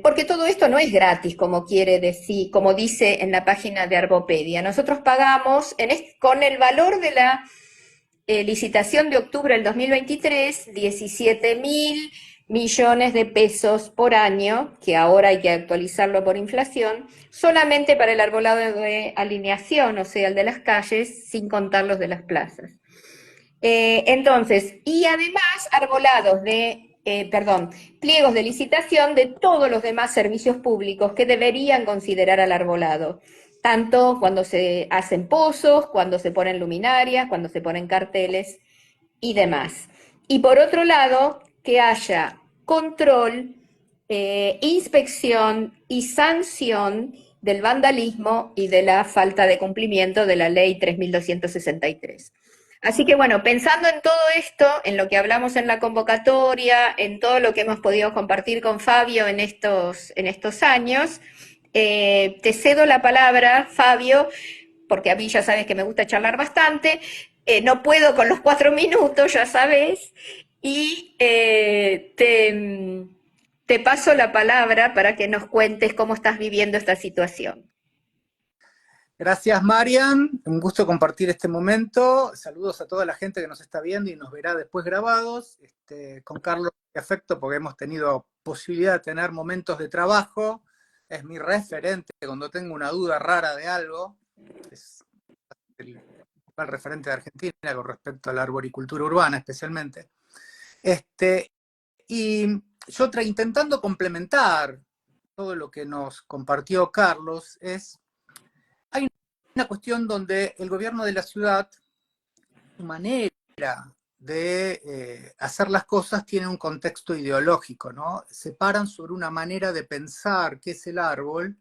porque todo esto no es gratis, como quiere decir, como dice en la página de Arbopedia. Nosotros pagamos con el valor de la licitación de octubre del 2023, 17.000 millones de pesos por año, que ahora hay que actualizarlo por inflación, solamente para el arbolado de alineación, o sea, el de las calles, sin contar los de las plazas. Entonces, y además arbolados pliegos de licitación de todos los demás servicios públicos que deberían considerar al arbolado, tanto cuando se hacen pozos, cuando se ponen luminarias, cuando se ponen carteles y demás. Y por otro lado, que haya control, inspección y sanción del vandalismo y de la falta de cumplimiento de la ley 3263. Así que bueno, pensando en todo esto, en lo que hablamos en la convocatoria, en todo lo que hemos podido compartir con Fabio en estos años, te cedo la palabra, Fabio, porque a mí ya sabes que me gusta charlar bastante, no puedo con los 4 minutos, ya sabes, y te paso la palabra para que nos cuentes cómo estás viviendo esta situación. Gracias, Marian. Un gusto compartir este momento. Saludos a toda la gente que nos está viendo y nos verá después grabados. Con Carlos, afecto porque hemos tenido posibilidad de tener momentos de trabajo. Es mi referente cuando tengo una duda rara de algo. Es el principal referente de Argentina con respecto a la arboricultura urbana, especialmente. Y yo intentando complementar todo lo que nos compartió Carlos, hay una cuestión donde el gobierno de la ciudad, su manera de hacer las cosas tiene un contexto ideológico, ¿no? Se paran sobre una manera de pensar qué es el árbol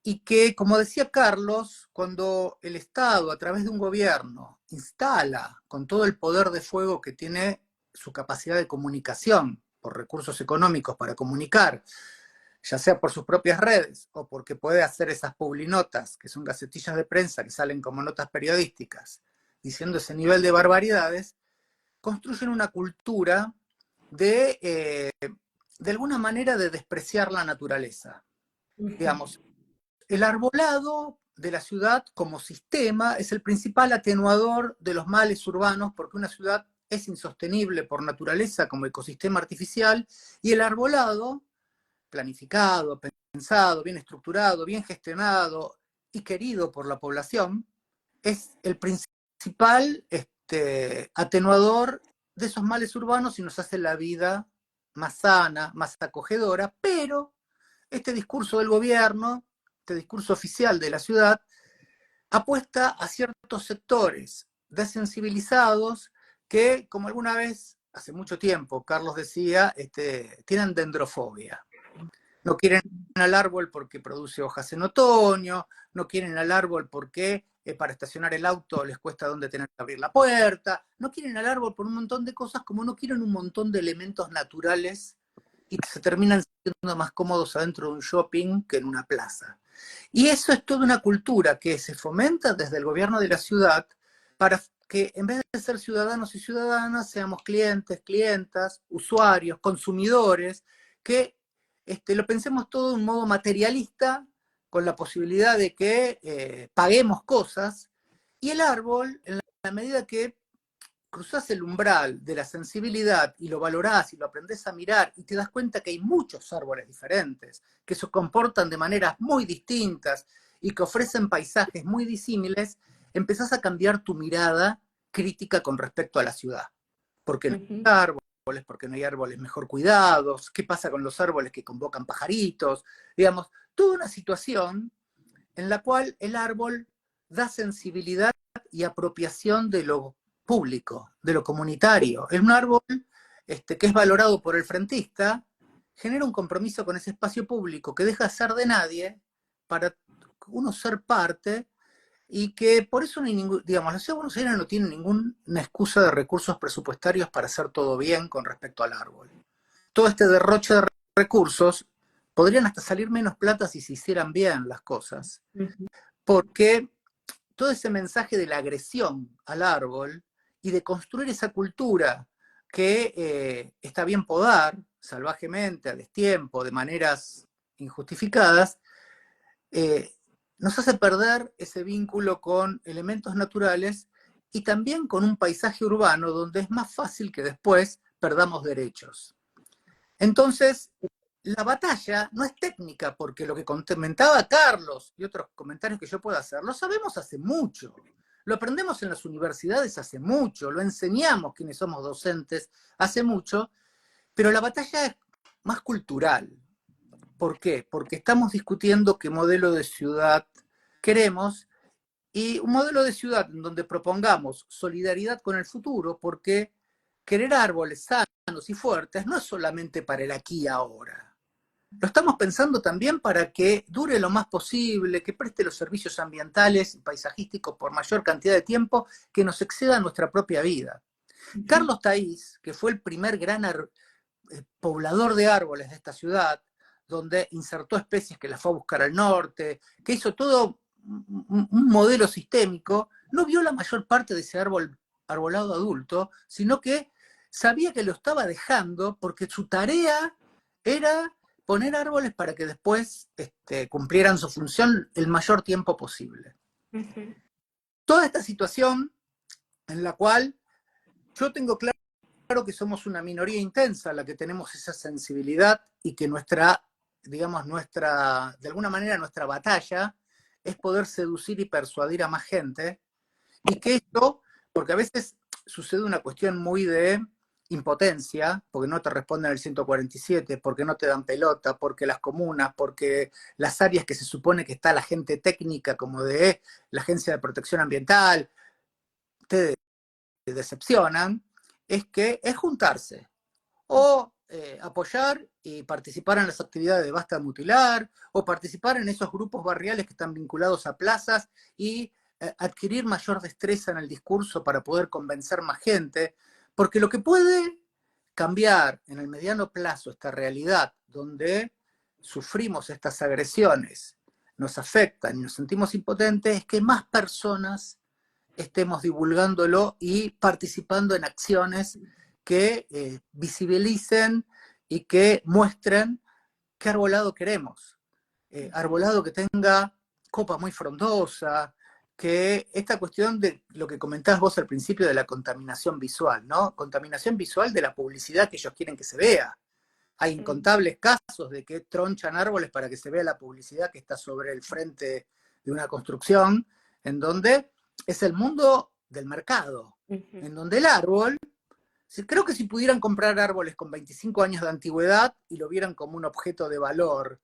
y que, como decía Carlos, cuando el Estado, a través de un gobierno, instala con todo el poder de fuego que tiene su capacidad de comunicación por recursos económicos para comunicar, ya sea por sus propias redes o porque puede hacer esas publinotas, que son gacetillas de prensa que salen como notas periodísticas, diciendo ese nivel de barbaridades, construyen una cultura de alguna manera de despreciar la naturaleza. Digamos, el arbolado de la ciudad como sistema es el principal atenuador de los males urbanos porque una ciudad es insostenible por naturaleza como ecosistema artificial y el arbolado planificado, pensado, bien estructurado, bien gestionado y querido por la población, es el principal atenuador de esos males urbanos y nos hace la vida más sana, más acogedora, pero este discurso del gobierno, este discurso oficial de la ciudad, apuesta a ciertos sectores desensibilizados que, como alguna vez, hace mucho tiempo, Carlos decía, tienen dendrofobia. No quieren al árbol porque produce hojas en otoño, no quieren al árbol porque para estacionar el auto les cuesta donde tener que abrir la puerta, no quieren al árbol por un montón de cosas, como no quieren un montón de elementos naturales y se terminan siendo más cómodos adentro de un shopping que en una plaza. Y eso es toda una cultura que se fomenta desde el gobierno de la ciudad para que en vez de ser ciudadanos y ciudadanas seamos clientes, clientas, usuarios, consumidores, que lo pensemos todo de un modo materialista, con la posibilidad de que paguemos cosas, y el árbol, en la medida que cruzás el umbral de la sensibilidad y lo valorás y lo aprendés a mirar y te das cuenta que hay muchos árboles diferentes, que se comportan de maneras muy distintas y que ofrecen paisajes muy disímiles, empezás a cambiar tu mirada crítica con respecto a la ciudad. Porque no hay árboles, porque no hay árboles mejor cuidados, qué pasa con los árboles que convocan pajaritos, digamos, toda una situación en la cual el árbol da sensibilidad y apropiación de lo público, de lo comunitario. Es un árbol que es valorado por el frentista, genera un compromiso con ese espacio público que deja de ser de nadie para uno ser parte y que por eso no hay ningún, digamos, la Ciudad de Buenos Aires no tiene ninguna excusa de recursos presupuestarios para hacer todo bien con respecto al árbol. Todo este derroche de recursos podrían hasta salir menos plata si se hicieran bien las cosas, porque todo ese mensaje de la agresión al árbol y de construir esa cultura que está bien podar salvajemente, a destiempo, de maneras injustificadas, nos hace perder ese vínculo con elementos naturales y también con un paisaje urbano donde es más fácil que después perdamos derechos. Entonces, la batalla no es técnica, porque lo que comentaba Carlos y otros comentarios que yo pueda hacer, lo sabemos hace mucho. Lo aprendemos en las universidades hace mucho, lo enseñamos quienes somos docentes hace mucho, pero la batalla es más cultural. ¿Por qué? Porque estamos discutiendo qué modelo de ciudad queremos y un modelo de ciudad en donde propongamos solidaridad con el futuro, porque querer árboles sanos y fuertes no es solamente para el aquí y ahora. Lo estamos pensando también para que dure lo más posible, que preste los servicios ambientales y paisajísticos por mayor cantidad de tiempo que nos exceda nuestra propia vida. Carlos Taís, que fue el primer gran poblador de árboles de esta ciudad, donde insertó especies que las fue a buscar al norte, que hizo todo un modelo sistémico, no vio la mayor parte de ese arbolado adulto, sino que sabía que lo estaba dejando porque su tarea era poner árboles para que después cumplieran su función el mayor tiempo posible. Toda esta situación en la cual yo tengo claro que somos una minoría intensa la que tenemos esa sensibilidad y que de alguna manera nuestra batalla es poder seducir y persuadir a más gente, y que esto, porque a veces sucede una cuestión muy de impotencia, porque no te responden el 147, porque no te dan pelota, porque las comunas, porque las áreas que se supone que está la gente técnica, como de la Agencia de Protección Ambiental, te decepcionan, es juntarse o apoyar y participar en las actividades de Basta de Mutilar, o participar en esos grupos barriales que están vinculados a plazas y adquirir mayor destreza en el discurso para poder convencer más gente, porque lo que puede cambiar en el mediano plazo esta realidad donde sufrimos estas agresiones, nos afectan y nos sentimos impotentes, es que más personas estemos divulgándolo y participando en acciones que visibilicen y que muestren qué arbolado queremos. Arbolado que tenga copa muy frondosa, que esta cuestión de lo que comentabas vos al principio de la contaminación visual, ¿no? Contaminación visual de la publicidad que ellos quieren que se vea. Hay incontables casos de que tronchan árboles para que se vea la publicidad que está sobre el frente de una construcción, en donde es el mundo del mercado, en donde el árbol, creo que si pudieran comprar árboles con 25 años de antigüedad y lo vieran como un objeto de valor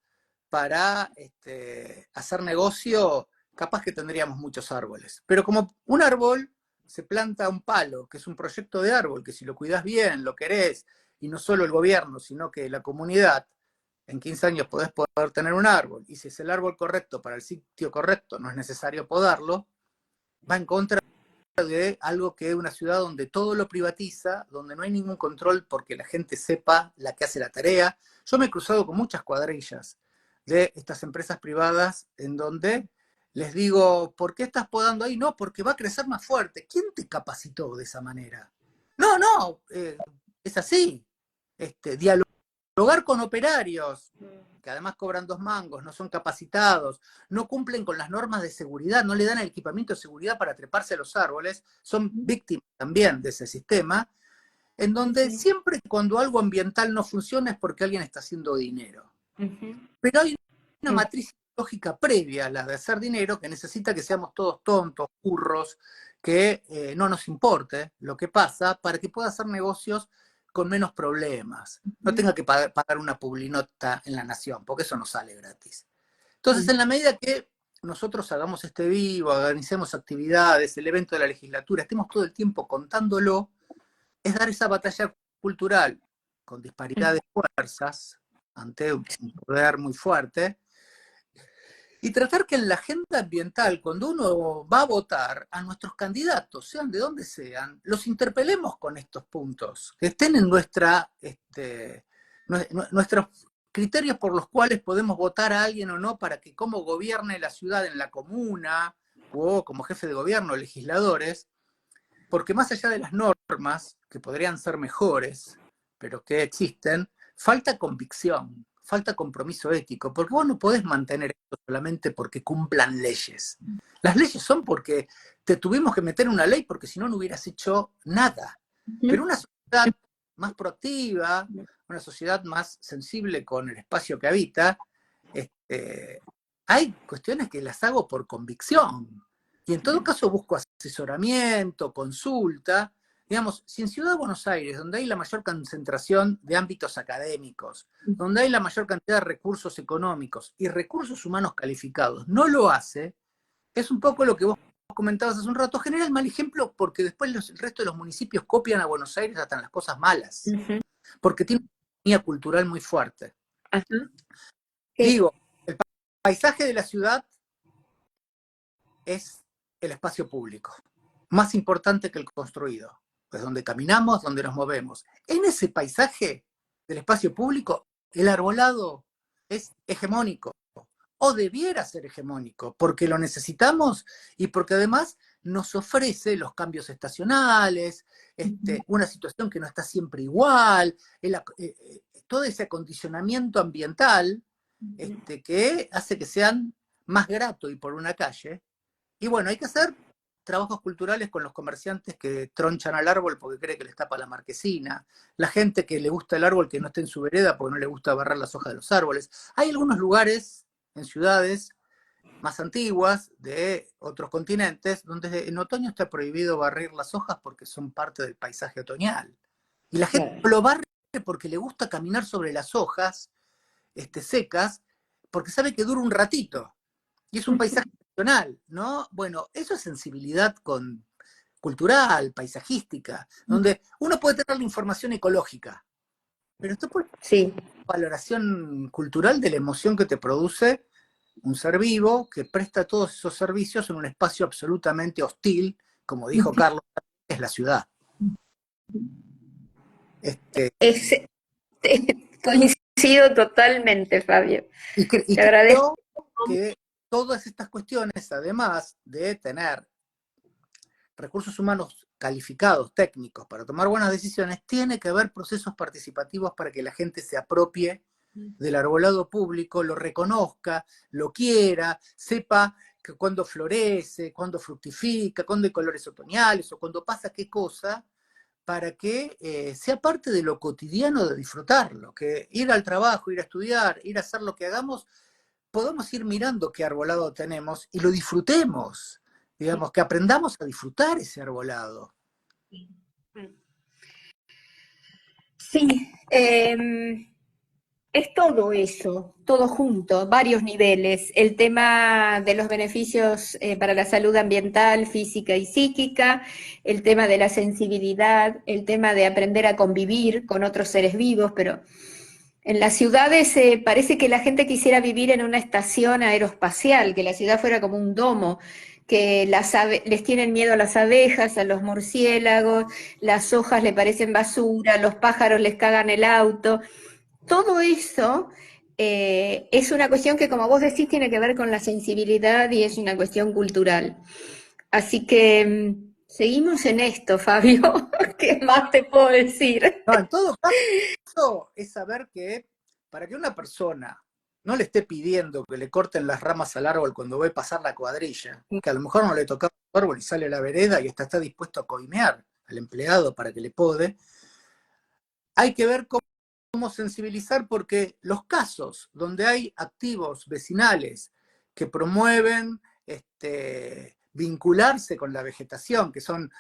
para hacer negocio, capaz que tendríamos muchos árboles. Pero como un árbol se planta un palo, que es un proyecto de árbol, que si lo cuidas bien, lo querés, y no solo el gobierno, sino que la comunidad, en 15 años podés poder tener un árbol, y si es el árbol correcto para el sitio correcto, no es necesario podarlo, va en contra de algo que es una ciudad donde todo lo privatiza, donde no hay ningún control porque la gente sepa la que hace la tarea. Yo me he cruzado con muchas cuadrillas de estas empresas privadas en donde les digo, ¿por qué estás podando ahí? No, porque va a crecer más fuerte. ¿Quién te capacitó de esa manera? No, es así. Dialogar con operarios, que además cobran 2 mangos, no son capacitados, no cumplen con las normas de seguridad, no le dan el equipamiento de seguridad para treparse a los árboles, son víctimas también de ese sistema, en donde siempre cuando algo ambiental no funciona es porque alguien está haciendo dinero. Pero hay una matriz lógica previa a la de hacer dinero que necesita que seamos todos tontos, burros, que no nos importe lo que pasa para que pueda hacer negocios con menos problemas. No tenga que pagar una publinota en La Nación, porque eso no sale gratis. Entonces, en la medida que nosotros hagamos este vivo, organicemos actividades, el evento de la legislatura, estemos todo el tiempo contándolo, es dar esa batalla cultural con disparidad de fuerzas ante un poder muy fuerte, y tratar que en la agenda ambiental, cuando uno va a votar, a nuestros candidatos, sean de donde sean, los interpelemos con estos puntos, que estén en nuestros criterios por los cuales podemos votar a alguien o no para que como gobierne la ciudad en la comuna, o como jefe de gobierno, legisladores, porque más allá de las normas, que podrían ser mejores, pero que existen, falta convicción, falta compromiso ético, porque vos no podés mantener esto solamente porque cumplan leyes. Las leyes son porque te tuvimos que meter una ley porque si no, no hubieras hecho nada. Pero una sociedad más proactiva, una sociedad más sensible con el espacio que habita, hay cuestiones que las hago por convicción. Y en todo caso busco asesoramiento, consulta. Digamos, si en Ciudad de Buenos Aires, donde hay la mayor concentración de ámbitos académicos, donde hay la mayor cantidad de recursos económicos y recursos humanos calificados, no lo hace, es un poco lo que vos comentabas hace un rato, genera el mal ejemplo porque después el resto de los municipios copian a Buenos Aires hasta en las cosas malas, porque tiene una economía cultural muy fuerte. Digo, el paisaje de la ciudad es el espacio público, más importante que el construido. Pues donde caminamos, donde nos movemos. En ese paisaje del espacio público, el arbolado es hegemónico, o debiera ser hegemónico, porque lo necesitamos y porque además nos ofrece los cambios estacionales, una situación que no está siempre igual, todo ese acondicionamiento ambiental que hace que sean más grato ir por una calle. Y bueno, hay que hacer trabajos culturales con los comerciantes que tronchan al árbol porque cree que les tapa la marquesina, la gente que le gusta el árbol que no esté en su vereda porque no le gusta barrar las hojas de los árboles. Hay algunos lugares en ciudades más antiguas de otros continentes donde en otoño está prohibido barrer las hojas porque son parte del paisaje otoñal. Y la gente lo barre porque le gusta caminar sobre las hojas secas porque sabe que dura un ratito. Y es un paisaje nacional, ¿no? Bueno, eso es sensibilidad cultural, paisajística, donde uno puede tener la información ecológica, pero esto puede ser una valoración cultural de la emoción que te produce un ser vivo que presta todos esos servicios en un espacio absolutamente hostil, como dijo Carlos, es la ciudad. Coincido totalmente, Fabio. Te agradezco. Que todas estas cuestiones, además de tener recursos humanos calificados, técnicos, para tomar buenas decisiones, tiene que haber procesos participativos para que la gente se apropie del arbolado público, lo reconozca, lo quiera, sepa que cuando florece, cuando fructifica, cuando hay colores otoñales o cuando pasa qué cosa, para que sea parte de lo cotidiano de disfrutarlo, que ir al trabajo, ir a estudiar, ir a hacer lo que hagamos, podamos ir mirando qué arbolado tenemos y lo disfrutemos, digamos, que aprendamos a disfrutar ese arbolado. Sí, es todo eso, todo junto, varios niveles. El tema de los beneficios para la salud ambiental, física y psíquica, el tema de la sensibilidad, el tema de aprender a convivir con otros seres vivos, pero en las ciudades parece que la gente quisiera vivir en una estación aeroespacial, que la ciudad fuera como un domo, que les tienen miedo a las abejas, a los murciélagos, las hojas le parecen basura, los pájaros les cagan el auto. Todo eso es una cuestión que, como vos decís, tiene que ver con la sensibilidad y es una cuestión cultural. Así que seguimos en esto, Fabio. ¿Qué más te puedo decir? No, en todo caso, es saber que para que una persona no le esté pidiendo que le corten las ramas al árbol cuando ve pasar la cuadrilla, que a lo mejor no le tocaba el árbol y sale a la vereda y está dispuesto a coimear al empleado para que le pode, hay que ver cómo sensibilizar, porque los casos donde hay activos vecinales que promueven vincularse con la vegetación, que son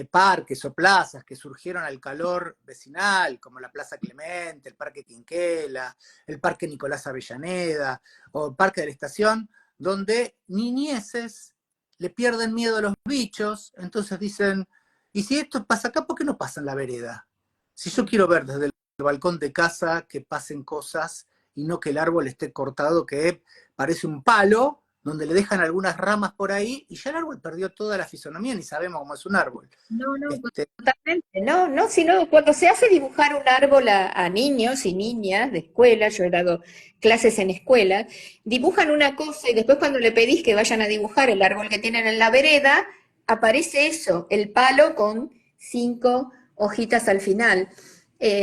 parques o plazas que surgieron al calor vecinal, como la Plaza Clemente, el Parque Quinquela, el Parque Nicolás Avellaneda, o el Parque de la Estación, donde niñeces le pierden miedo a los bichos, entonces dicen, ¿y si esto pasa acá, por qué no pasa en la vereda? Si yo quiero ver desde el balcón de casa que pasen cosas y no que el árbol esté cortado, que parece un palo, donde le dejan algunas ramas por ahí y ya el árbol perdió toda la fisonomía, ni sabemos cómo es un árbol. No, totalmente, no, sino cuando se hace dibujar un árbol a niños y niñas de escuela, yo he dado clases en escuela, dibujan una cosa y después cuando le pedís que vayan a dibujar el árbol que tienen en la vereda, aparece eso, el palo con 5 hojitas al final.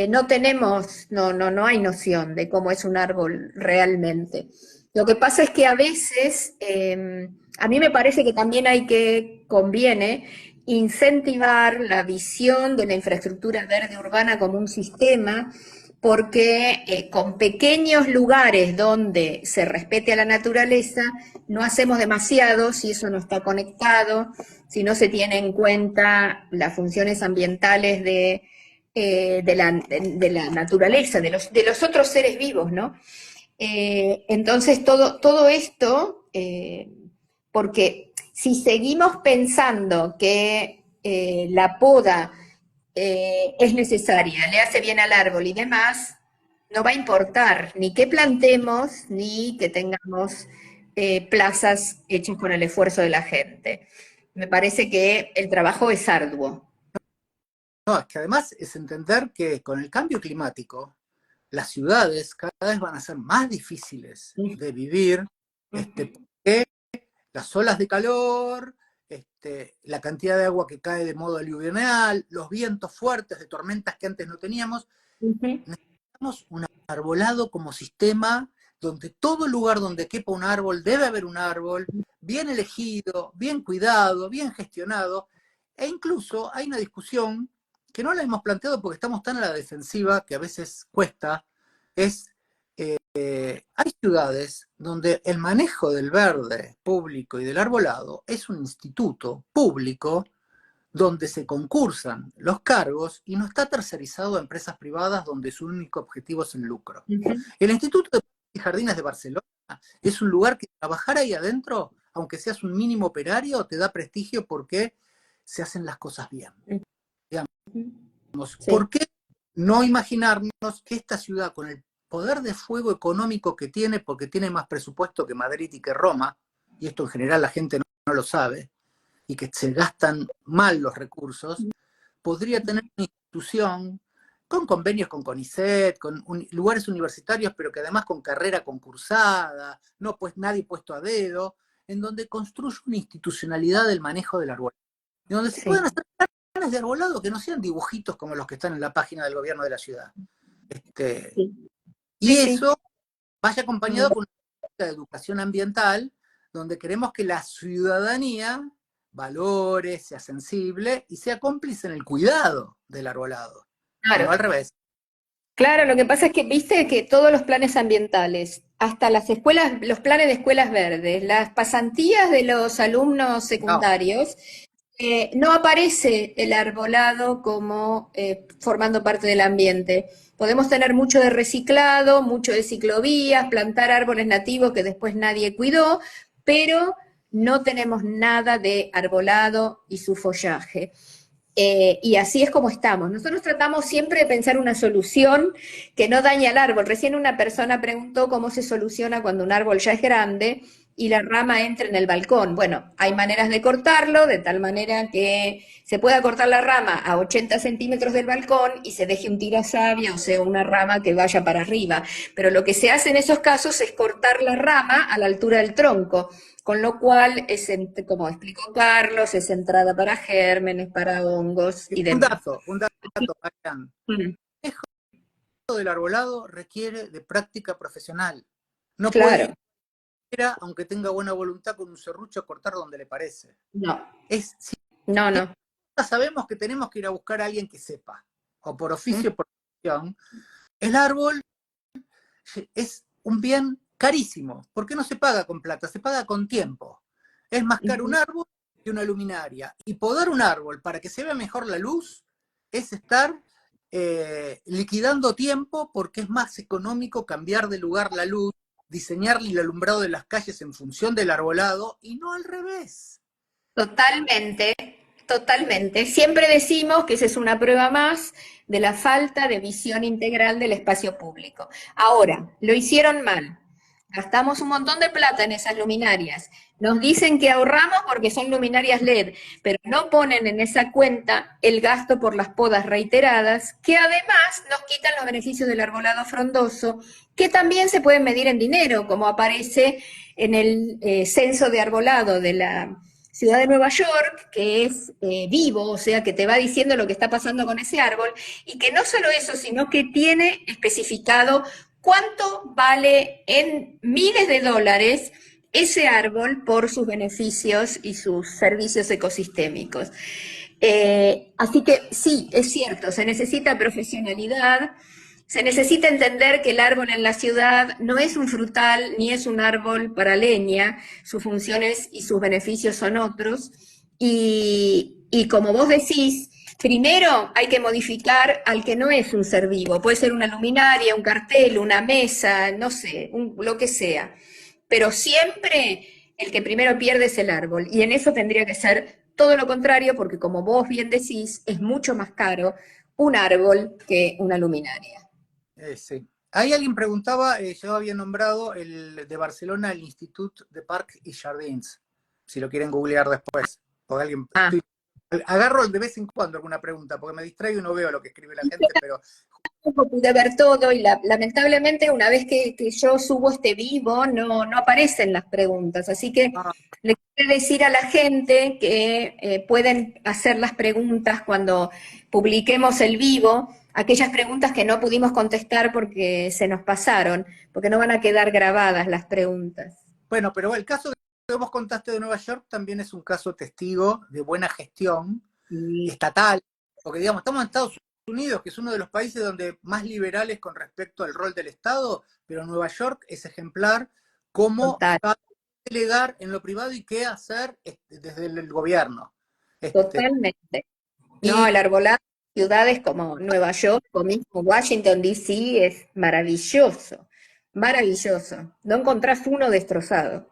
No hay noción de cómo es un árbol realmente. Lo que pasa es que a veces, a mí me parece que también conviene incentivar la visión de la infraestructura verde urbana como un sistema, porque con pequeños lugares donde se respete a la naturaleza, no hacemos demasiado si eso no está conectado, si no se tiene en cuenta las funciones ambientales de la naturaleza, de los otros seres vivos, ¿no? Entonces, todo esto, porque si seguimos pensando que la poda es necesaria, le hace bien al árbol y demás, no va a importar ni que plantemos ni que tengamos plazas hechas con el esfuerzo de la gente. Me parece que el trabajo es arduo. No, es que además es entender que con el cambio climático, las ciudades cada vez van a ser más difíciles de vivir Porque las olas de calor, la cantidad de agua que cae de modo aluvional, los vientos fuertes de tormentas que antes no teníamos, necesitamos un arbolado como sistema donde todo lugar donde quepa un árbol debe haber un árbol bien elegido, bien cuidado, bien gestionado, e incluso hay una discusión que no la hemos planteado porque estamos tan a la defensiva que a veces cuesta, es hay ciudades donde el manejo del verde público y del arbolado es un instituto público donde se concursan los cargos y no está tercerizado a empresas privadas donde su único objetivo es el lucro. El Instituto de Parques y Jardines de Barcelona es un lugar que trabajar ahí adentro, aunque seas un mínimo operario, te da prestigio porque se hacen las cosas bien. Digamos, ¿por qué no imaginarnos que esta ciudad, con el poder de fuego económico que tiene, porque tiene más presupuesto que Madrid y que Roma, y esto en general la gente no lo sabe, y que se gastan mal los recursos, podría tener una institución con convenios con CONICET, con lugares universitarios, pero que además con carrera concursada, no pues nadie puesto a dedo, en donde construye una institucionalidad del manejo del arbolado, en donde se puedan hacer planes de arbolado que no sean dibujitos como los que están en la página del gobierno de la ciudad. Y eso vaya acompañado con una de educación ambiental, donde queremos que la ciudadanía valore, sea sensible y sea cómplice en el cuidado del arbolado. Claro. No al revés. Claro, lo que pasa es que viste que todos los planes ambientales, hasta las escuelas, los planes de escuelas verdes, las pasantías de los alumnos secundarios, no aparece el arbolado como formando parte del ambiente. Podemos tener mucho de reciclado, mucho de ciclovías, plantar árboles nativos que después nadie cuidó, pero no tenemos nada de arbolado y su follaje. Y así es como estamos. Nosotros tratamos siempre de pensar una solución que no dañe al árbol. Recién una persona preguntó cómo se soluciona cuando un árbol ya es grande y la rama entra en el balcón. Bueno, hay maneras de cortarlo, de tal manera que se pueda cortar la rama a 80 centímetros del balcón y se deje un tirasavia, o sea, una rama que vaya para arriba. Pero lo que se hace en esos casos es cortar la rama a la altura del tronco, con lo cual, como explicó Carlos, es entrada para gérmenes, para hongos y demás. Un dato, Marian. El manejo del arbolado requiere de práctica profesional. No puede ir, aunque tenga buena voluntad, con un serrucho a cortar donde le parece. No. Si no. Sabemos que tenemos que ir a buscar a alguien que sepa, o por oficio o por profesión. El árbol es un bien carísimo. ¿Por qué no se paga con plata? Se paga con tiempo. Es más caro un árbol que una luminaria. Y podar un árbol para que se vea mejor la luz es estar liquidando tiempo, porque es más económico cambiar de lugar la luz, diseñar el alumbrado de las calles en función del arbolado y no al revés. Totalmente. Totalmente. Siempre decimos que esa es una prueba más de la falta de visión integral del espacio público. Ahora, lo hicieron mal. Gastamos un montón de plata en esas luminarias. Nos dicen que ahorramos porque son luminarias LED, pero no ponen en esa cuenta el gasto por las podas reiteradas, que además nos quitan los beneficios del arbolado frondoso, que también se pueden medir en dinero, como aparece en el censo de arbolado de la Ciudad de Nueva York, que es vivo, o sea, que te va diciendo lo que está pasando con ese árbol, y que no solo eso, sino que tiene especificado cuánto vale en miles de dólares ese árbol por sus beneficios y sus servicios ecosistémicos. Así que sí, es cierto, se necesita profesionalidad. Se necesita entender que el árbol en la ciudad no es un frutal ni es un árbol para leña, sus funciones y sus beneficios son otros. Y como vos decís, primero hay que modificar al que no es un ser vivo. Puede ser una luminaria, un cartel, una mesa, no sé, lo que sea. Pero siempre el que primero pierde es el árbol. Y en eso tendría que ser todo lo contrario, porque como vos bien decís, es mucho más caro un árbol que una luminaria. Sí. Ahí alguien preguntaba, yo había nombrado el de Barcelona, el Institut de Parcs y Jardins, si lo quieren googlear después. Porque agarro de vez en cuando alguna pregunta, porque me distraigo y no veo lo que escribe la gente, pero tampoco pude ver todo y lamentablemente una vez que yo subo este vivo no aparecen las preguntas, así que Ah, le quiero decir a la gente que pueden hacer las preguntas cuando publiquemos el vivo, aquellas preguntas que no pudimos contestar porque se nos pasaron, porque no van a quedar grabadas las preguntas. bueno, pero el caso que vos contaste de Nueva York también es un caso testigo de buena gestión Y estatal, porque digamos, estamos en Estados Unidos, que es uno de los países donde más liberales con respecto al rol del Estado, pero Nueva York es ejemplar cómo total. sabe delegar en lo privado y qué hacer desde el gobierno. Este, Totalmente. No, y el arbolado de ciudades como Nueva York o mismo Washington, D.C. es maravilloso, maravilloso. No encontrás uno destrozado.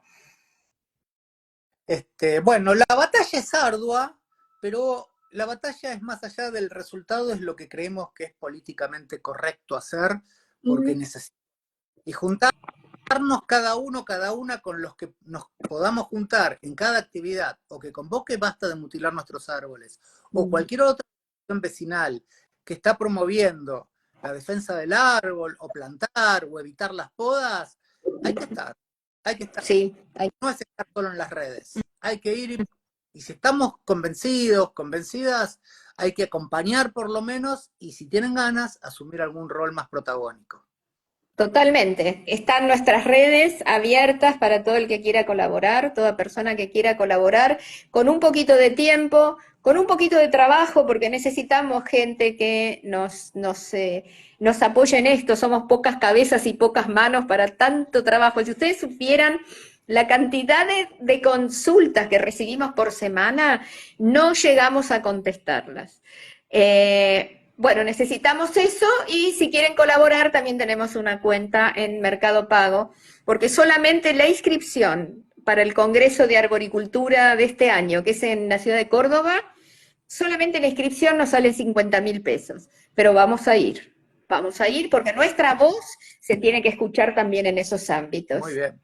bueno, la batalla es ardua, pero la batalla es más allá del resultado, es lo que creemos que es políticamente correcto hacer, porque Mm, necesitamos y juntarnos cada una con los que nos podamos juntar en cada actividad, o que convoque Basta de Mutilar Nuestros Árboles, o mm. cualquier otra organización vecinal que está promoviendo la defensa del árbol, o plantar, o evitar las podas, hay que estar, hay que estar. Sí, No es estar solo en las redes, hay que ir y si estamos convencidos, convencidas, hay que acompañar por lo menos y si tienen ganas, asumir algún rol más protagónico. totalmente. Están nuestras redes abiertas para todo el que quiera colaborar, toda persona que quiera colaborar, con un poquito de tiempo, con un poquito de trabajo, porque necesitamos gente que nos apoye en esto. Somos pocas cabezas y pocas manos para tanto trabajo. Si ustedes supieran la cantidad de consultas que recibimos por semana, no llegamos a contestarlas. Bueno, necesitamos eso y si quieren colaborar también tenemos una cuenta en Mercado Pago, porque solamente la inscripción para el Congreso de Arboricultura de este año, que es en la ciudad de Córdoba, solamente la inscripción nos sale 50.000 pesos, pero vamos a ir porque nuestra voz se tiene que escuchar también en esos Muy ámbitos. bien.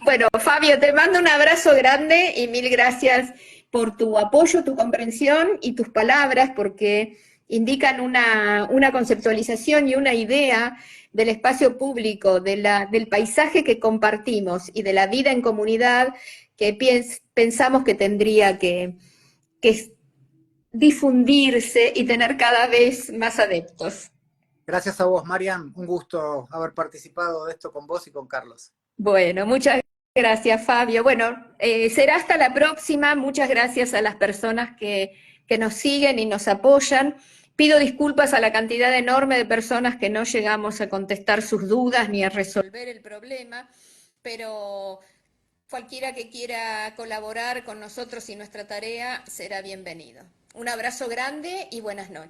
Bueno, Fabio, te mando un abrazo grande y mil gracias por tu apoyo, tu comprensión y tus palabras, porque indican una conceptualización y una idea del espacio público, del paisaje que compartimos y de la vida en comunidad que pensamos que tendría que difundirse y tener cada vez más adeptos. Gracias a vos, Marian. Un gusto haber participado de esto con vos y con Carlos. Bueno, muchas gracias, Fabio. Bueno, será hasta la próxima. Muchas gracias a las personas que nos siguen y nos apoyan. Pido disculpas a la cantidad enorme de personas que no llegamos a contestar sus dudas ni a resolver el problema, pero cualquiera que quiera colaborar con nosotros y nuestra tarea será bienvenido. Un abrazo grande y buenas noches.